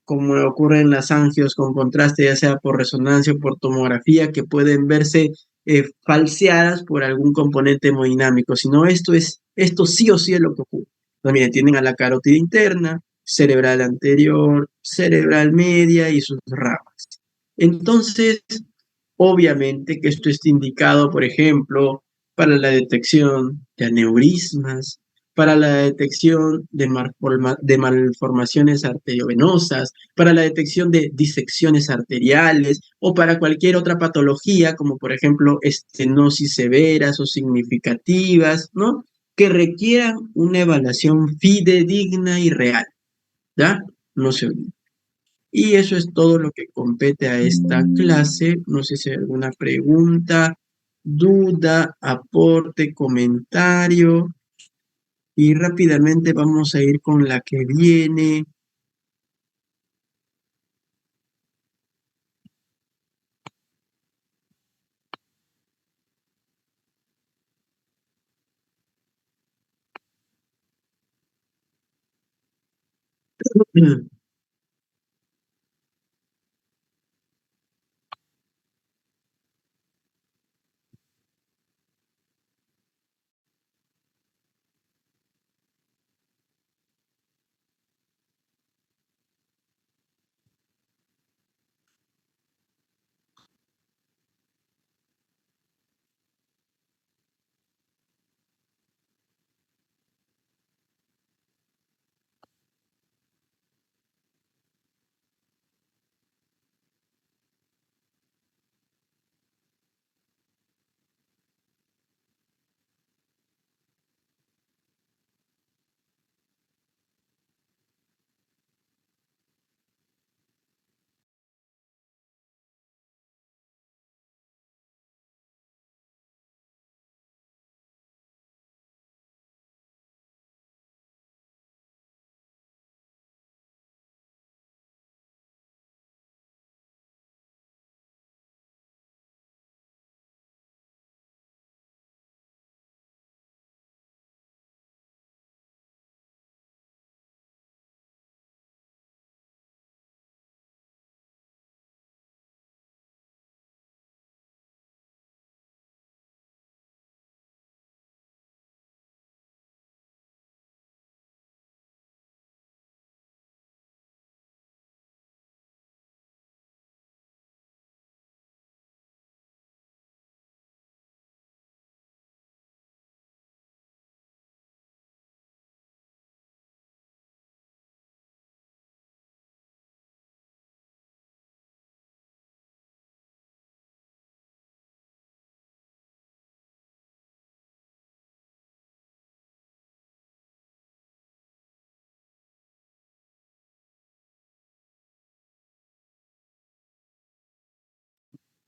como ocurre en las angios con contraste, ya sea por resonancia o por tomografía, que pueden verse falseadas por algún componente hemodinámico, sino esto sí o sí es lo que ocurre. Entonces, miren, tienen a la carótida interna, cerebral anterior, cerebral media y sus ramas. Entonces, obviamente que esto está indicado, por ejemplo, para la detección de aneurismas, para la detección de malformaciones arteriovenosas, para la detección de disecciones arteriales o para cualquier otra patología, como por ejemplo estenosis severas o significativas, ¿no? Que requieran una evaluación fidedigna y real, ¿ya? No se olvide. Y eso es todo lo que compete a esta clase. No sé si hay alguna pregunta, duda, aporte, comentario. Y rápidamente vamos a ir con la que viene.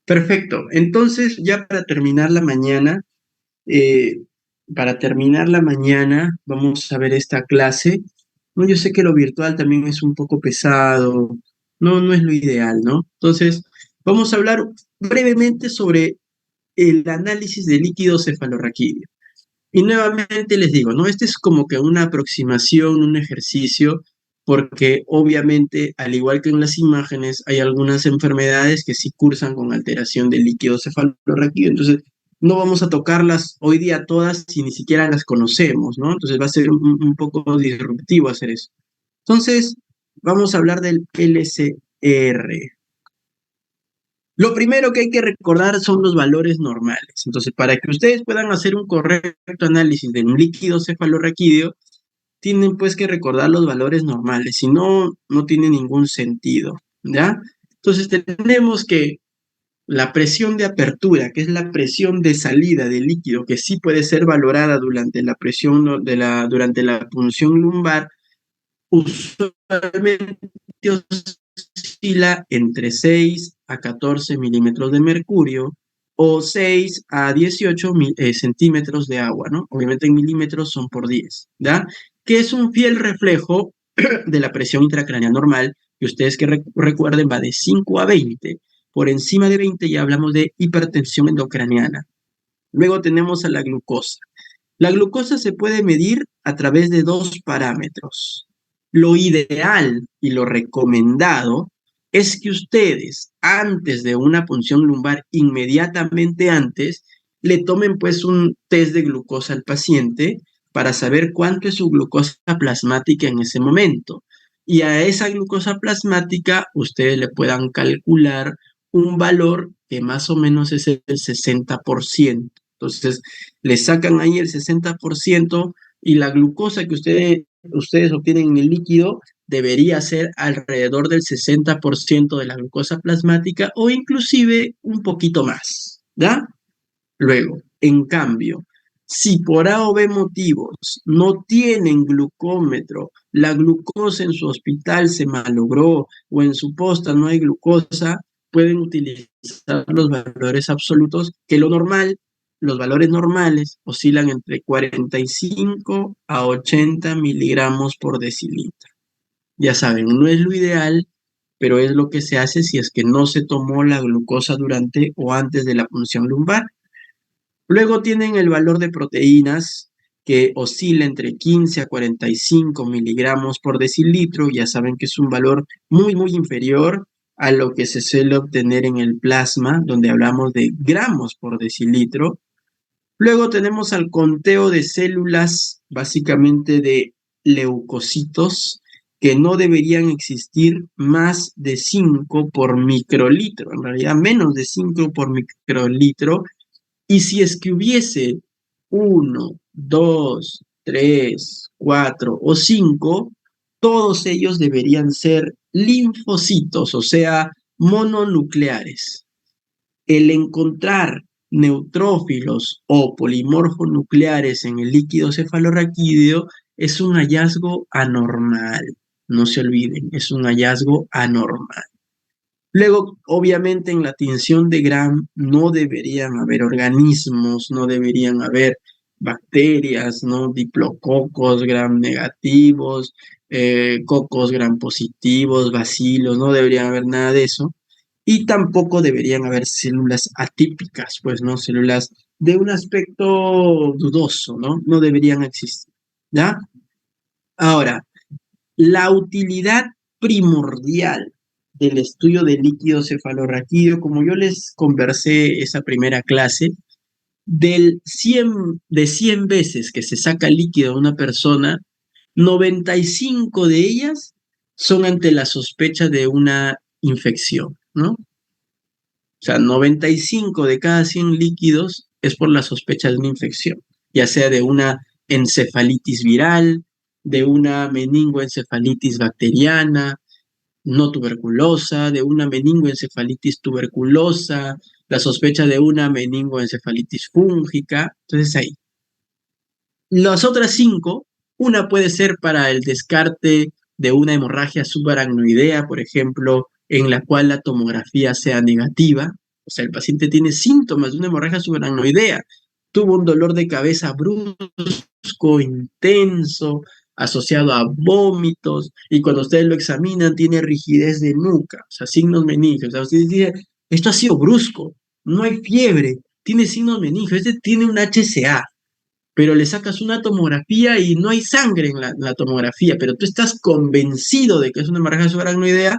Perfecto. Entonces, ya eh, para terminar la mañana, vamos a ver esta clase. No, yo sé que lo virtual también es un poco pesado, no es lo ideal, ¿no? Entonces, vamos a hablar brevemente sobre el análisis de líquido cefalorraquídeo. Y nuevamente les digo, ¿no? Este es como que una aproximación, un ejercicio, porque obviamente, al igual que en las imágenes, hay algunas enfermedades que sí cursan con alteración del líquido cefalorraquídeo. Entonces, no vamos a tocarlas hoy día todas si ni siquiera las conocemos, ¿no? Entonces va a ser un poco disruptivo hacer eso. Entonces, vamos a hablar del LCR. Lo primero que hay que recordar son los valores normales. Entonces, para que ustedes puedan hacer un correcto análisis de un líquido cefalorraquídeo, tienen pues que recordar los valores normales, si no, no tiene ningún sentido, ¿ya? Entonces, tenemos que la presión de apertura, que es la presión de salida del líquido, que sí puede ser valorada durante la presión durante la punción lumbar, usualmente oscila entre 6 a 14 milímetros de mercurio o 6 a 18 centímetros de agua, ¿no? Obviamente en milímetros son por 10, ¿ya? Que es un fiel reflejo de la presión intracraneal normal, que ustedes que recuerden va de 5 a 20. Por encima de 20 ya hablamos de hipertensión endocraniana. Luego tenemos a la glucosa. La glucosa se puede medir a través de dos parámetros. Lo ideal y lo recomendado es que ustedes, antes de una punción lumbar, inmediatamente antes, le tomen pues un test de glucosa al paciente para saber cuánto es su glucosa plasmática en ese momento. Y a esa glucosa plasmática ustedes le puedan calcular un valor que más o menos es el 60%. Entonces, le sacan ahí el 60% y la glucosa que ustedes obtienen en el líquido debería ser alrededor del 60% de la glucosa plasmática o inclusive un poquito más, ¿ya? Luego, en cambio, si por A o B motivos no tienen glucómetro, la glucosa en su hospital se malogró o en su posta no hay glucosa, pueden utilizar los valores absolutos, que lo normal, los valores normales oscilan entre 45 a 80 miligramos por decilitro. Ya saben, no es lo ideal, pero es lo que se hace si es que no se tomó la glucosa durante o antes de la punción lumbar. Luego tienen el valor de proteínas que oscila entre 15 a 45 miligramos por decilitro. Ya saben que es un valor muy inferior a lo que se suele obtener en el plasma, donde hablamos de gramos por decilitro. Luego tenemos al conteo de células, básicamente de leucocitos, que no deberían existir más de 5 por microlitro, en realidad menos de 5 por microlitro, y si es que hubiese 1, 2, 3, 4 o 5, todos ellos deberían ser linfocitos, o sea, mononucleares. El encontrar neutrófilos o polimorfonucleares en el líquido cefalorraquídeo es un hallazgo anormal. No se olviden, es un hallazgo anormal. Luego, obviamente, en la tinción de Gram no deberían haber organismos, no deberían haber bacterias, ¿no? Diplococos Gram negativos, cocos Gram positivos, bacilos, no deberían haber nada de eso. Y tampoco deberían haber células atípicas, pues, ¿no? Células de un aspecto dudoso, ¿no? No deberían existir, ¿ya? Ahora, la utilidad primordial del estudio del líquido cefalorraquídeo, como yo les conversé esa primera clase, de 100 veces que se saca líquido a una persona, 95 de ellas son ante la sospecha de una infección, ¿no? O sea, 95 de cada 100 líquidos es por la sospecha de una infección, ya sea de una encefalitis viral, de una meningoencefalitis bacteriana, no tuberculosa, de una meningoencefalitis tuberculosa, la sospecha de una meningoencefalitis fúngica. Entonces ahí. Las otras 5, una puede ser para el descarte de una hemorragia subaracnoidea, por ejemplo, en la cual la tomografía sea negativa, O sea, el paciente tiene síntomas de una hemorragia subaracnoidea. Tuvo un dolor de cabeza brusco, intenso, asociado a vómitos, y cuando ustedes lo examinan tiene rigidez de nuca, o sea, signos meningios. O sea, ustedes dicen, esto ha sido brusco, no hay fiebre, tiene signos meningios, este tiene un HCA, pero le sacas una tomografía y no hay sangre en la tomografía, pero tú estás convencido de que es una hemorragia subaracnoidea,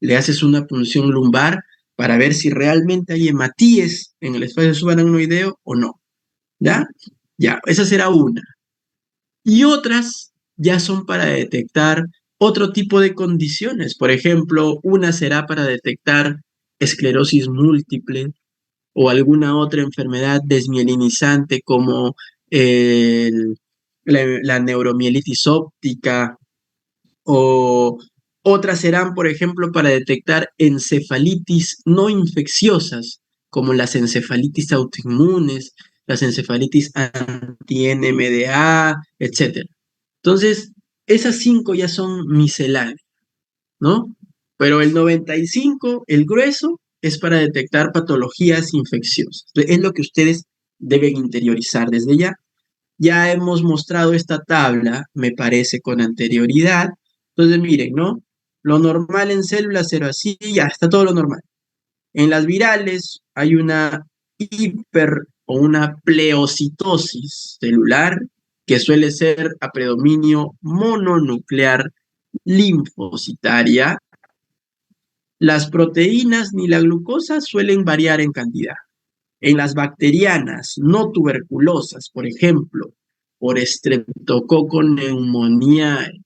le haces una punción lumbar para ver si realmente hay hematíes en el espacio subaracnoideo o no. ¿Ya? Ya, esa será una. Y otras ya son para detectar otro tipo de condiciones. Por ejemplo, una será para detectar esclerosis múltiple o alguna otra enfermedad desmielinizante como la neuromielitis óptica, o otras serán, por ejemplo, para detectar encefalitis no infecciosas, como las encefalitis autoinmunes, las encefalitis anti-NMDA, etc. Entonces, esas 5 ya son misceláneas, ¿no? Pero el 95, el grueso, es para detectar patologías infecciosas. Es lo que ustedes deben interiorizar desde ya. Ya hemos mostrado esta tabla, me parece, con anterioridad. Entonces, miren, ¿no? Lo normal en células, 0 así, ya está todo lo normal. En las virales hay una hiper o una pleocitosis celular que suele ser a predominio mononuclear linfocitaria. Las proteínas ni la glucosa suelen variar en cantidad. En las bacterianas no tuberculosas, por ejemplo, por Streptococcus pneumoniae,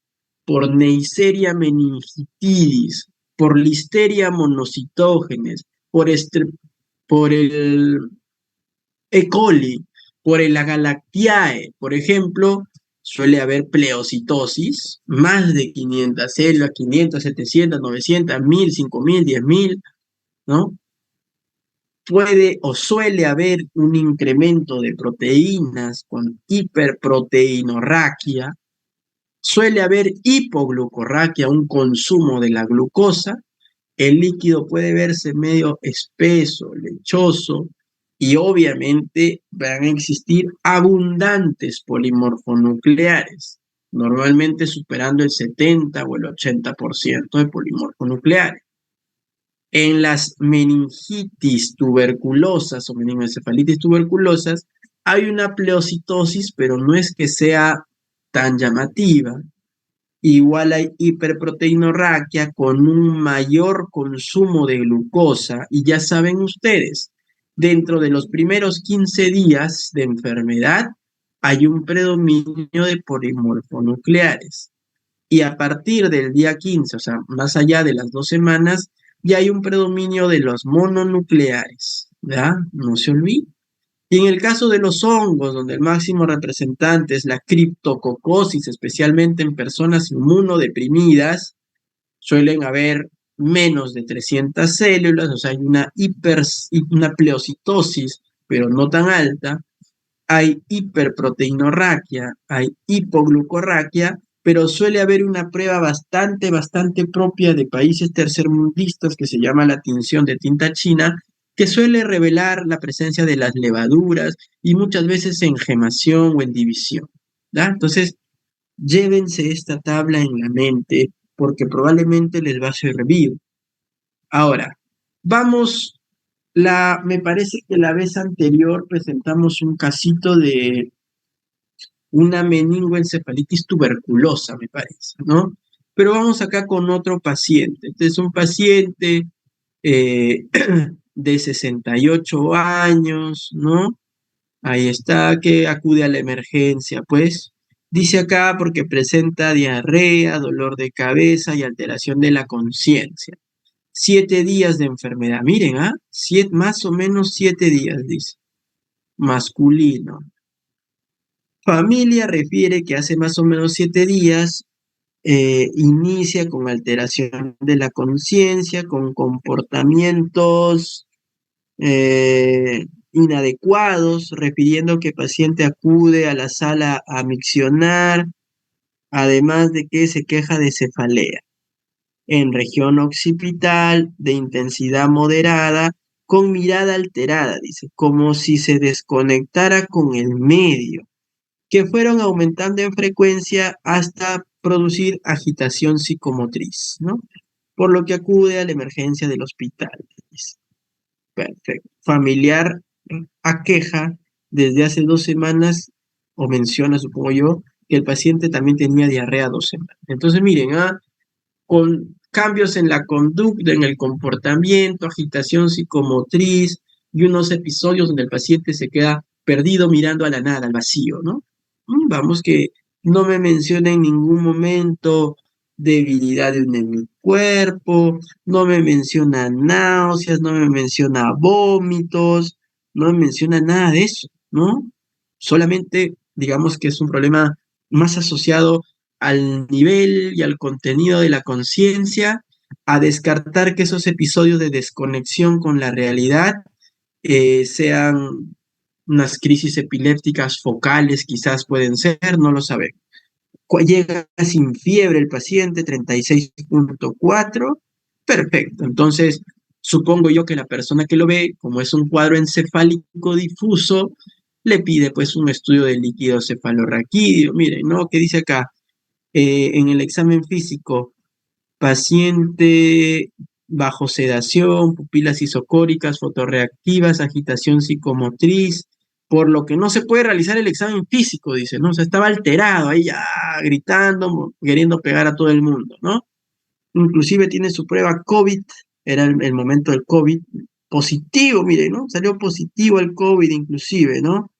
por Neisseria meningitidis, por Listeria monocitógenes, por el E. coli, por el Agalactiae, por ejemplo, suele haber pleocitosis, más de 500 células, 500, 700, 900, 1000, 5000, 10.000, ¿no? Puede o suele haber un incremento de proteínas con hiperproteinorraquia, suele haber hipoglucorraquia, un consumo de la glucosa, el líquido puede verse medio espeso, lechoso, y obviamente van a existir abundantes polimorfonucleares, normalmente superando el 70 o el 80% de polimorfonucleares. En las meningitis tuberculosas o meningoencefalitis tuberculosas hay una pleocitosis, pero no es que sea tan llamativa. Igual hay hiperproteinorraquia con un mayor consumo de glucosa, y ya saben ustedes, dentro de los primeros 15 días de enfermedad hay un predominio de polimorfonucleares, y a partir del día 15, o sea, más allá de las 2 semanas, ya hay un predominio de los mononucleares, ¿ya? No se olvide. Y en el caso de los hongos, donde el máximo representante es la criptococosis, especialmente en personas inmunodeprimidas, suelen haber menos de 300 células, o sea, hay una pleocitosis, pero no tan alta. Hay hiperproteinorraquia, hay hipoglucorraquia, pero suele haber una prueba bastante propia de países tercermundistas que se llama la tinción de tinta china, que suele revelar la presencia de las levaduras y muchas veces en gemación o en división, ¿ya? Entonces, llévense esta tabla en la mente porque probablemente les va a servir. Ahora, vamos, me parece que la vez anterior presentamos un casito de una meningoencefalitis tuberculosa, me parece, ¿no? Pero vamos acá con otro paciente. Este es un paciente eh, de 68 años, ¿no? Ahí está, que acude a la emergencia, pues. Dice acá porque presenta diarrea, dolor de cabeza y alteración de la conciencia. 7 días de enfermedad. Miren, ¿ah? Más o menos 7 días, dice. Masculino. Familia refiere que hace más o menos 7 días inicia con alteración de la conciencia, con comportamientos inadecuados, refiriendo que el paciente acude a la sala a miccionar, además de que se queja de cefalea en región occipital de intensidad moderada con mirada alterada, dice, como si se desconectara con el medio, que fueron aumentando en frecuencia hasta producir agitación psicomotriz, ¿no? Por lo que acude a la emergencia del hospital. Dice. Perfecto. Familiar aqueja desde hace 2 semanas, o menciona, supongo yo, que el paciente también tenía diarrea 2 semanas. Entonces, miren, con cambios en la conducta, en el comportamiento, agitación psicomotriz y unos episodios donde el paciente se queda perdido mirando a la nada, al vacío, ¿no? Vamos que no me menciona en ningún momento debilidad en mi cuerpo, no me menciona náuseas, no me menciona vómitos, no me menciona nada de eso, ¿no? Solamente digamos que es un problema más asociado al nivel y al contenido de la conciencia, a descartar que esos episodios de desconexión con la realidad sean unas crisis epilépticas focales, quizás pueden ser, no lo sabemos. Llega sin fiebre el paciente, 36.4, perfecto. Entonces, supongo yo que la persona que lo ve, como es un cuadro encefálico difuso, le pide pues un estudio del líquido cefalorraquídeo. Miren, ¿no? ¿Qué dice acá? En el examen físico, paciente bajo sedación, pupilas isocóricas, fotorreactivas, agitación psicomotriz, por lo que no se puede realizar el examen físico, dice, ¿no? O sea, estaba alterado ahí ya gritando, queriendo pegar a todo el mundo, ¿no? Inclusive tiene su prueba COVID, era el momento del COVID, positivo, mire, ¿no? Salió positivo el COVID inclusive, ¿no?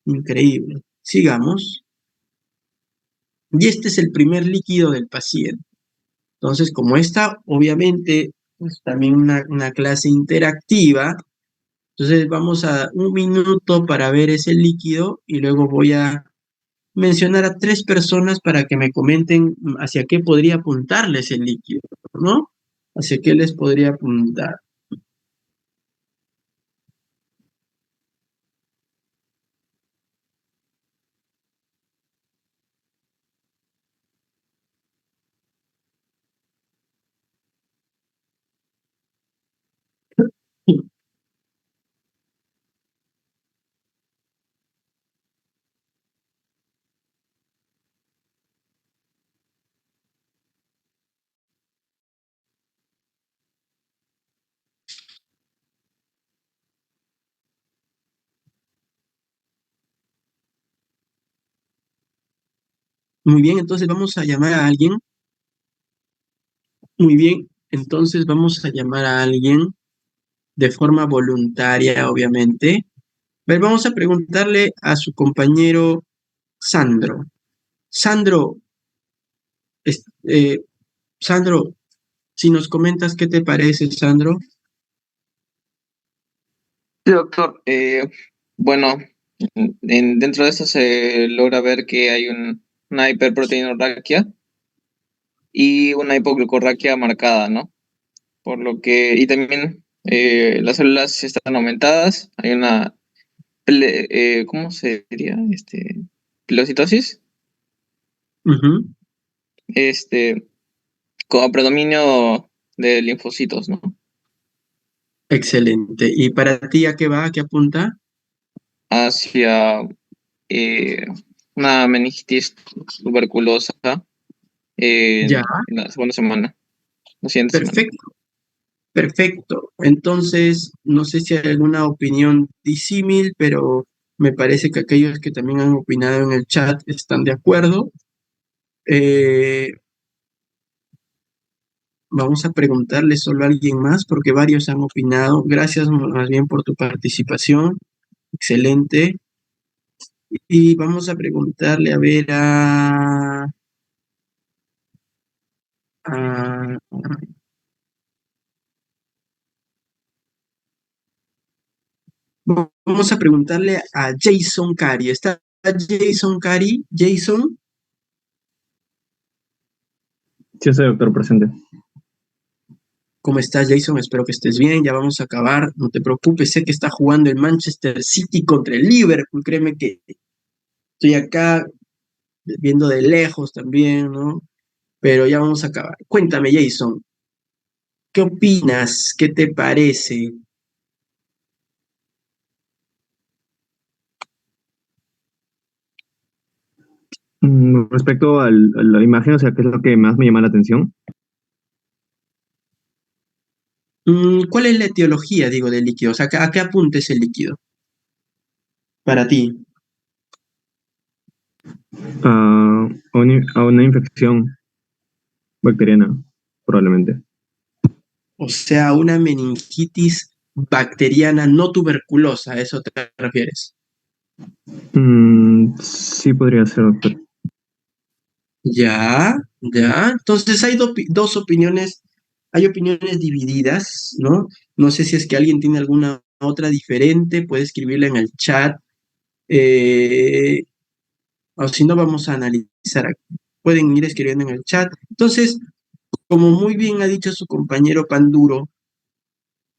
Increíble. Sigamos. Y este es el primer líquido del paciente. Entonces, como esta, obviamente, pues también una clase interactiva, entonces vamos a 1 minuto para ver ese líquido y luego voy a mencionar a 3 personas para que me comenten hacia qué podría apuntarles el líquido, ¿no? Hacia qué les podría apuntar. Muy bien, entonces vamos a llamar a alguien. Muy bien, entonces vamos a llamar a alguien de forma voluntaria, obviamente. A ver, vamos a preguntarle a su compañero Sandro. Sandro, es- eh, Sandro, si nos comentas qué te parece, Sandro. Sí, doctor. Bueno, dentro de eso se logra ver que hay una hiperproteinorraquia y una hipoglucorraquia marcada, ¿no? Por lo que, y también las células están aumentadas, hay una, ¿cómo se diría? Pilocitosis, Ujú, este, con predominio de linfocitos, ¿no? excelente. ¿Y para ti a qué va? ¿A qué apunta? Hacia eh, una meningitis tuberculosa Ya, en la segunda semana, la siguiente semana. perfecto, perfecto. Entonces, no sé si hay alguna opinión disímil, pero me parece que aquellos que también han opinado en el chat están de acuerdo. Eh, Vamos a preguntarle solo a alguien más, porque varios han opinado. Gracias más bien por tu participación. Excelente. Y vamos a preguntarle, a ver, a- vamos a preguntarle a Jason Cari. ¿Está Jason Cari? Jason, Sí, ese doctor presente. ¿cómo estás, Jason? Espero que estés bien. Ya vamos a acabar. No te preocupes, sé que está jugando el Manchester City contra el Liverpool. Créeme que estoy acá viendo de lejos también, ¿no? Pero ya vamos a acabar. Cuéntame, Jason, ¿qué opinas? ¿Qué te parece? Respecto a la imagen, o sea, ¿qué es lo que más me llama la atención? ¿Cuál es la etiología, digo, del líquido? O sea, ¿a qué apunta ese líquido para ti? A una infección bacteriana, probablemente. O sea, una meningitis bacteriana no tuberculosa, ¿a eso te refieres? Sí, podría ser, doctor. Ya, ya. Entonces hay dos opiniones, hay opiniones divididas, ¿no? No sé si es que alguien tiene alguna otra diferente, puede escribirla en el chat, eh, o si no, vamos a analizar aquí. Pueden ir escribiendo en el chat. Entonces, como muy bien ha dicho su compañero Panduro,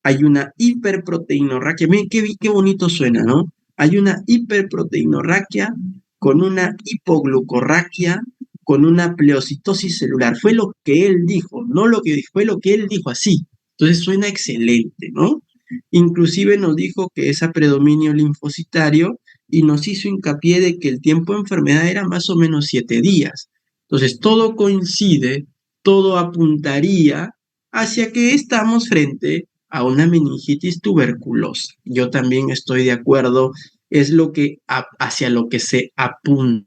hay una hiperproteinorraquia. Miren qué bonito suena, ¿no? Hay una hiperproteinorraquia con una hipoglucorraquia, con una pleocitosis celular. Fue lo que él dijo, no lo que dijo, fue lo que él dijo así. Entonces suena excelente, ¿no? Inclusive nos dijo que es a predominio linfocitario y nos hizo hincapié de que el tiempo de enfermedad era más o menos 7 días. Entonces todo coincide, todo apuntaría hacia que estamos frente a una meningitis tuberculosa. Yo también estoy de acuerdo, es lo que hacia lo que se apunta,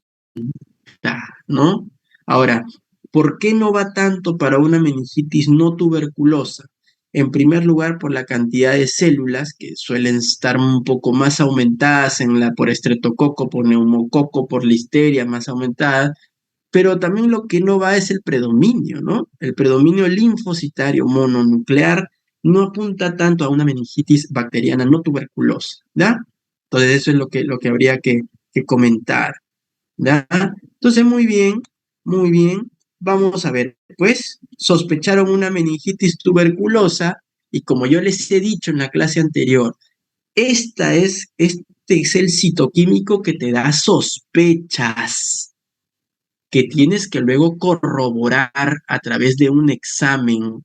¿no? Ahora, ¿por qué no va tanto para una meningitis no tuberculosa? En primer lugar, por la cantidad de células que suelen estar un poco más aumentadas por estreptococo, por neumococo, por listeria más aumentada, pero también lo que no va es el predominio, ¿no? El predominio linfocitario mononuclear no apunta tanto a una meningitis bacteriana no tuberculosa, ¿ya? Entonces eso es lo que habría que comentar, ¿ya? Entonces muy bien, vamos a ver, pues sospecharon una meningitis tuberculosa y como yo les he dicho en la clase anterior, este es el citoquímico que te da sospechas que tienes que luego corroborar a través de un examen.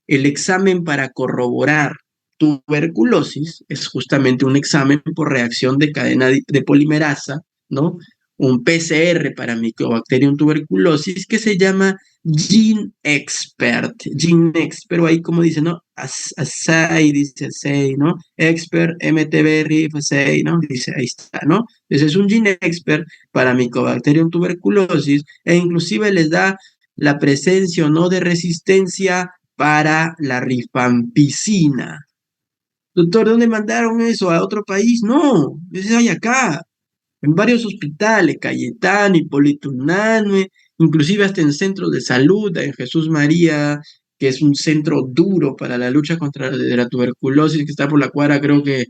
El examen para corroborar tuberculosis es justamente un examen por reacción de cadena de polimerasa, ¿no? Un PCR para Mycobacterium tuberculosis que se llama GeneXpert, pero ahí como dice, ¿no? Assay, dice Assay, ¿no? Expert, MTBR, Assay, ¿no? Dice, ahí está, ¿no? Ese es un GeneXpert para Mycobacterium tuberculosis e inclusive les da la presencia o no de resistencia para la rifampicina. Doctor, ¿dónde mandaron eso? ¿A otro país? No, eso hay acá, en varios hospitales, Cayetano, Hipólito Unanue, inclusive hasta en centros de salud, en Jesús María, que es un centro duro para la lucha contra la tuberculosis, que está por la cuadra, creo que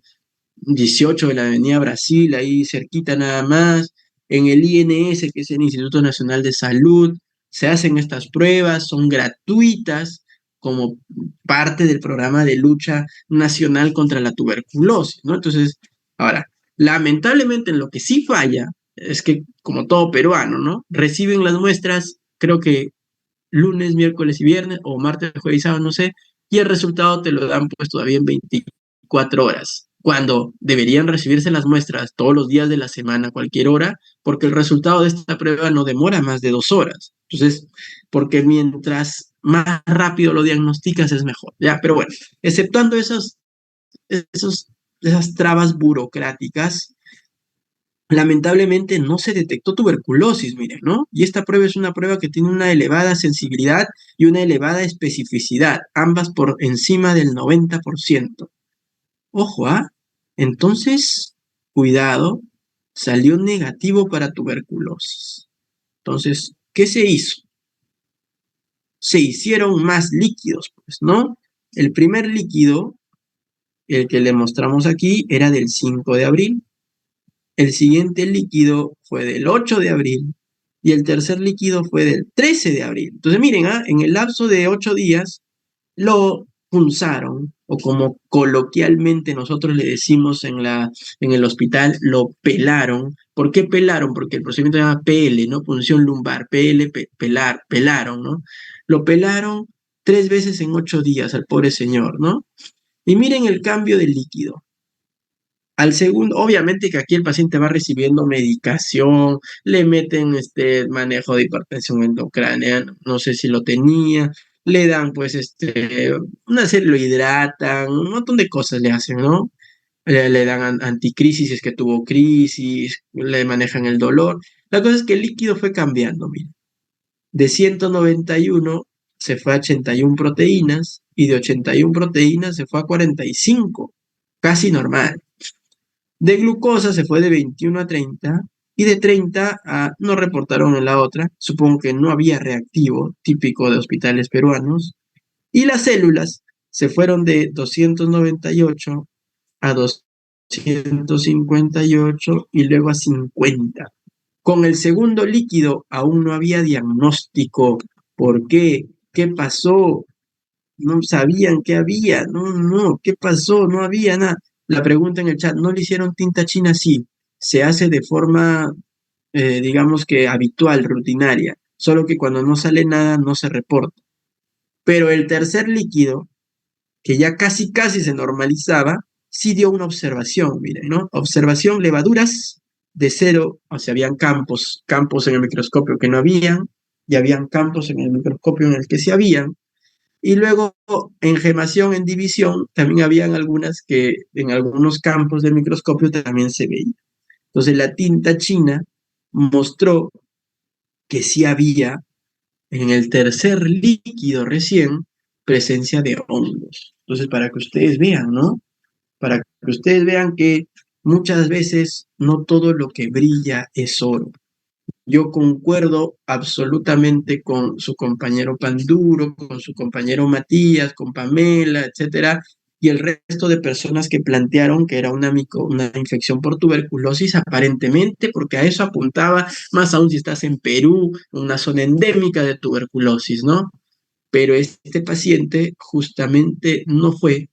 18 de la Avenida Brasil, ahí cerquita nada más, en el INS, que es el Instituto Nacional de Salud, se hacen estas pruebas, son gratuitas como parte del programa de lucha nacional contra la tuberculosis, ¿no? Entonces, ahora, lamentablemente en lo que sí falla es que, como todo peruano, ¿no? Reciben las muestras, creo que lunes, miércoles y viernes, o martes, jueves y sábado, no sé, y el resultado te lo dan pues todavía en 24 horas, cuando deberían recibirse las muestras todos los días de la semana, a cualquier hora, porque el resultado de esta prueba no demora más de 2 horas. Entonces, porque mientras más rápido lo diagnosticas es mejor, ¿ya? Pero bueno, exceptuando esos, esas trabas burocráticas, lamentablemente no se detectó tuberculosis, miren, ¿no? Y esta prueba es una prueba que tiene una elevada sensibilidad y una elevada especificidad, ambas por encima del 90%. Ojo, ¿ah? Entonces, cuidado, salió negativo para tuberculosis. Entonces, ¿qué se hizo? Se hicieron más líquidos, pues, ¿no? El primer líquido, el que le mostramos aquí, era del 5 de abril. El siguiente líquido fue del 8 de abril y el tercer líquido fue del 13 de abril. Entonces, miren, en el lapso de 8 días lo punzaron, o como coloquialmente nosotros le decimos en el hospital, lo pelaron. ¿Por qué pelaron? Porque el procedimiento se llama PL, ¿no? Punción lumbar, PL, pelaron, ¿no? Lo pelaron 3 veces en 8 días al pobre señor, ¿no? Y miren el cambio del líquido. Al segundo, obviamente que aquí el paciente va recibiendo medicación, le meten manejo de hipertensión endocránea, no sé si lo tenía, le dan pues una serie, lo hidratan, un montón de cosas le hacen, ¿no? Le dan anticrisis si es que tuvo crisis, le manejan el dolor. La cosa es que el líquido fue cambiando, mira. De 191 se fue a 81 proteínas y de 81 proteínas se fue a 45, casi normal. De glucosa se fue de 21 a 30 y de 30 a, no reportaron en la otra, supongo que no había reactivo, típico de hospitales peruanos, y las células se fueron de 298 a 258 y luego a 50. Con el segundo líquido aún no había diagnóstico. ¿Por qué? ¿Qué pasó? No sabían qué había. No, ¿qué pasó? No había nada. La pregunta en el chat, ¿no le hicieron tinta china? Sí, se hace de forma, digamos que habitual, rutinaria, solo que cuando no sale nada no se reporta. Pero el tercer líquido, que ya casi casi se normalizaba, sí dio una observación, miren, ¿no? Observación, levaduras de cero, o sea, habían campos en el microscopio que no habían, y habían campos en el microscopio en el que sí habían, y luego en gemación, en división, también habían algunas que en algunos campos del microscopio también se veían. Entonces la tinta china mostró que sí había en el tercer líquido recién presencia de hongos. Entonces, para que ustedes vean, ¿no? Para que ustedes vean que muchas veces no todo lo que brilla es oro. Yo concuerdo absolutamente con su compañero Panduro, con su compañero Matías, con Pamela, etcétera, y el resto de personas que plantearon que era una infección por tuberculosis, aparentemente, porque a eso apuntaba, más aún si estás en Perú, una zona endémica de tuberculosis, ¿no? Pero este paciente justamente no fue,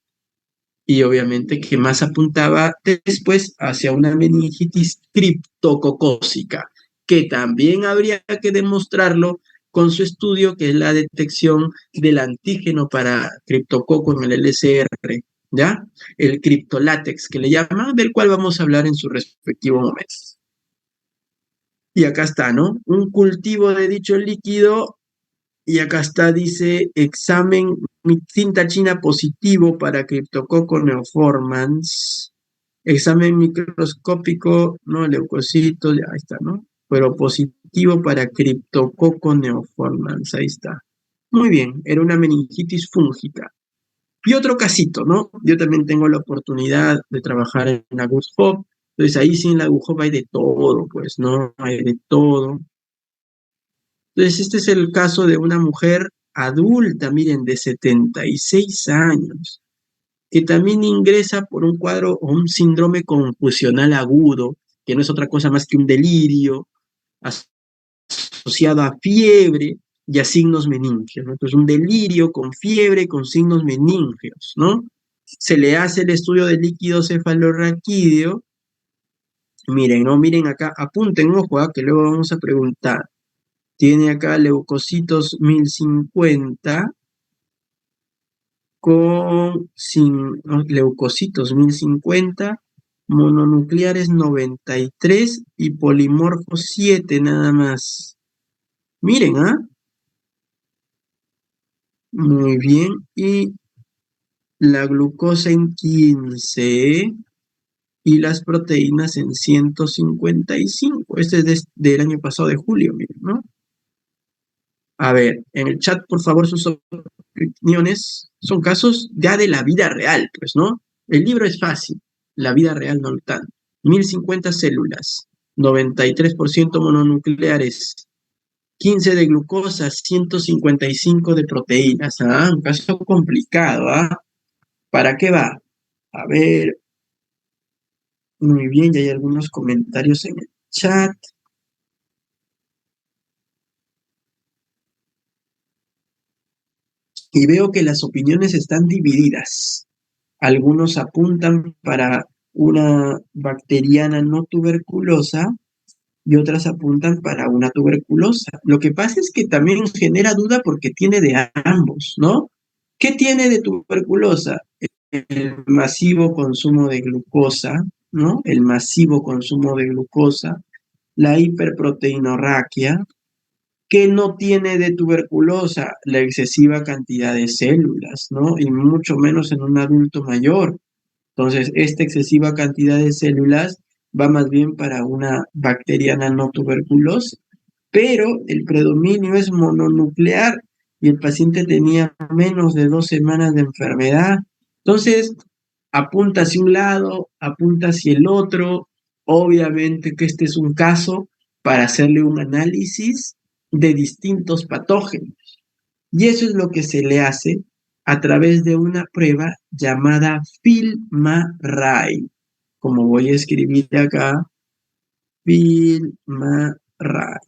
y obviamente que más apuntaba después hacia una meningitis criptococócica, que también habría que demostrarlo con su estudio, que es la detección del antígeno para criptococo en el LCR, ¿ya? El criptolátex, que le llaman, del cual vamos a hablar en su respectivo momento. Y acá está, ¿no? Un cultivo de dicho líquido. Y acá está, dice, examen cinta china positivo para Cryptococcus neoformans. Examen microscópico, no, leucocitos, ya ahí está, ¿no? Pero positivo para Cryptococcus neoformans, ahí está. Muy bien, era una meningitis fúngica. Y otro casito, ¿no? Yo también tengo la oportunidad de trabajar en la Good Hope. Entonces ahí sí en la Good Hope hay de todo, pues, ¿no? Hay de todo. Entonces, este es el caso de una mujer adulta, miren, de 76 años, que también ingresa por un cuadro o un síndrome confusional agudo, que no es otra cosa más que un delirio asociado a fiebre y a signos meningios, ¿no? Entonces, un delirio con fiebre, con signos meningios, ¿no? Se le hace el estudio del líquido cefalorraquídeo. Miren, ¿no? Miren acá, apunten, ojo, que luego vamos a preguntar. Tiene acá leucocitos 1050 leucocitos 1050, mononucleares 93 y polimorfos 7 nada más. Miren, ¿ah? Muy bien. Y la glucosa en 15 y las proteínas en 155. Este es del año pasado de julio, miren, ¿no? A ver, en el chat, por favor, sus opiniones son casos ya de la vida real, pues, ¿no? El libro es fácil, la vida real no tanto. 1050 células, 93% mononucleares, 15 de glucosa, 155 de proteínas. Ah, un caso complicado, ¿ah? ¿Para qué va? A ver, muy bien, ya hay algunos comentarios en el chat. Y veo que las opiniones están divididas. Algunos apuntan para una bacteriana no tuberculosa y otras apuntan para una tuberculosa. Lo que pasa es que también genera duda porque tiene de ambos, ¿no? ¿Qué tiene de tuberculosa? El masivo consumo de glucosa ¿no? El masivo consumo de glucosa, la hiperproteinorraquia, que no tiene de tuberculosa la excesiva cantidad de células, ¿no? Y mucho menos en un adulto mayor. Entonces, esta excesiva cantidad de células va más bien para una bacteriana no tuberculosa, pero el predominio es mononuclear y el paciente tenía menos de 2 semanas de enfermedad. Entonces, apunta hacia un lado, apunta hacia el otro. Obviamente que este es un caso para hacerle un análisis de distintos patógenos. Y eso es lo que se le hace a través de una prueba llamada FILMARRAY. Como voy a escribir acá, FILMARRAY.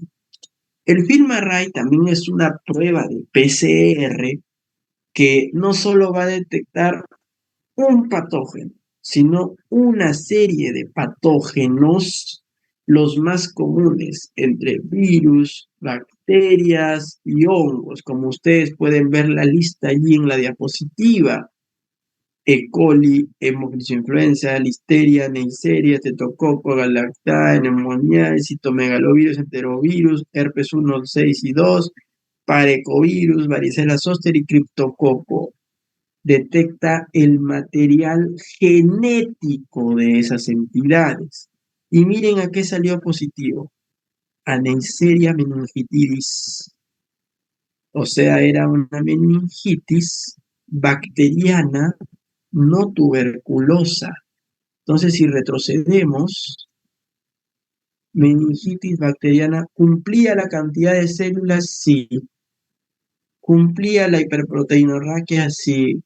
El FILMARRAY también es una prueba de PCR que no solo va a detectar un patógeno, sino una serie de patógenos, los más comunes entre virus, bacterias y hongos, como ustedes pueden ver la lista allí en la diapositiva. E. coli, Haemophilus influenza, Listeria, Neisseria, Streptococcus, Galactae, Pneumoniae, Citomegalovirus, Enterovirus, herpes 1, 6 y 2, Parecovirus, varicela zoster y Criptococo. Detecta el material genético de esas entidades. Y miren a qué salió positivo. A Neisseria meningitidis. O sea, era una meningitis bacteriana no tuberculosa. Entonces, si retrocedemos, meningitis bacteriana, ¿cumplía la cantidad de células? Sí. ¿Cumplía la hiperproteinorraquia? Sí.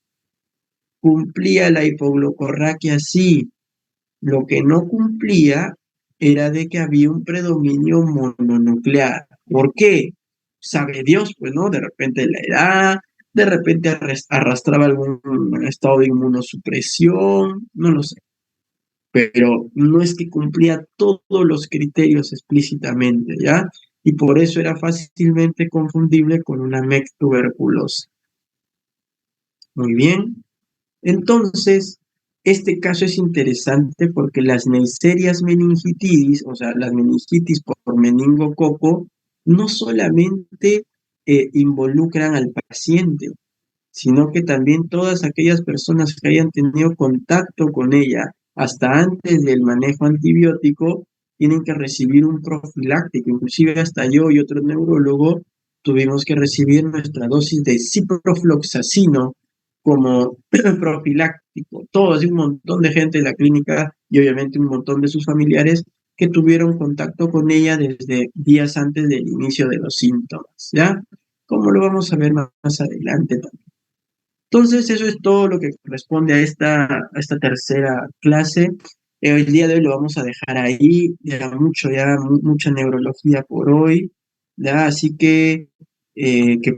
¿Cumplía la hipoglucorraquia? Sí. Lo que no cumplía era de que había un predominio mononuclear. ¿Por qué? Sabe Dios, pues, ¿no? De repente la edad, de repente arrastraba algún estado de inmunosupresión, no lo sé. Pero no es que cumplía todos los criterios explícitamente, ¿ya? Y por eso era fácilmente confundible con una MEC tuberculosa. Muy bien. Entonces, este caso es interesante porque las Neisseria meningitidis, o sea, las meningitis por meningococo, no solamente involucran al paciente, sino que también todas aquellas personas que hayan tenido contacto con ella hasta antes del manejo antibiótico tienen que recibir un profiláctico. Inclusive hasta yo y otro neurólogo tuvimos que recibir nuestra dosis de ciprofloxacino como profiláctico. Todos, un montón de gente en la clínica y obviamente un montón de sus familiares que tuvieron contacto con ella desde días antes del inicio de los síntomas, ¿ya? Como lo vamos a ver más adelante también. Entonces, eso es todo lo que corresponde a esta tercera clase. El día de hoy lo vamos a dejar ahí, mucha neurología por hoy, ¿ya? Así que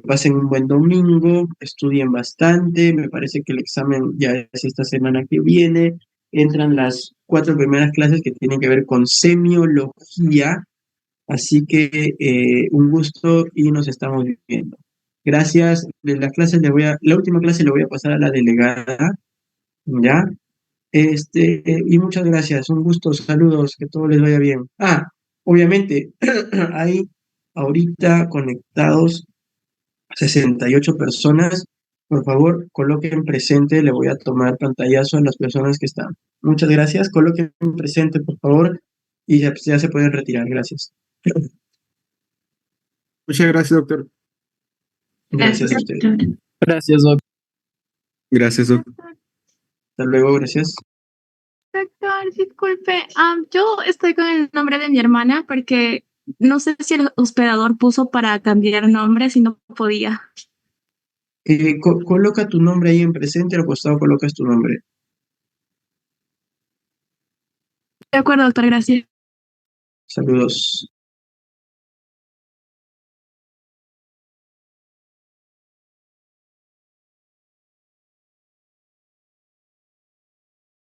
pasen un buen domingo, estudien bastante, me parece que el examen ya es esta semana que viene, entran las 4 primeras clases que tienen que ver con semiología, así que un gusto y nos estamos viendo. Gracias. De la última clase le voy a pasar a la delegada, ¿ya? Y muchas gracias. Un gusto, saludos, que todo les vaya bien. Obviamente, hay ahorita conectados 68 personas. Por favor, coloquen presente, le voy a tomar pantallazo a las personas que están. Muchas gracias, coloquen presente, por favor, y ya se pueden retirar. Gracias. Muchas gracias, doctor. Gracias a ustedes. Gracias, doctor. Gracias, doctor. Hasta luego, gracias. Doctor, disculpe, yo estoy con el nombre de mi hermana porque no sé si el hospedador puso para cambiar nombre si no podía. Coloca tu nombre ahí en presente, al costado colocas tu nombre. De acuerdo, doctor, gracias. Saludos.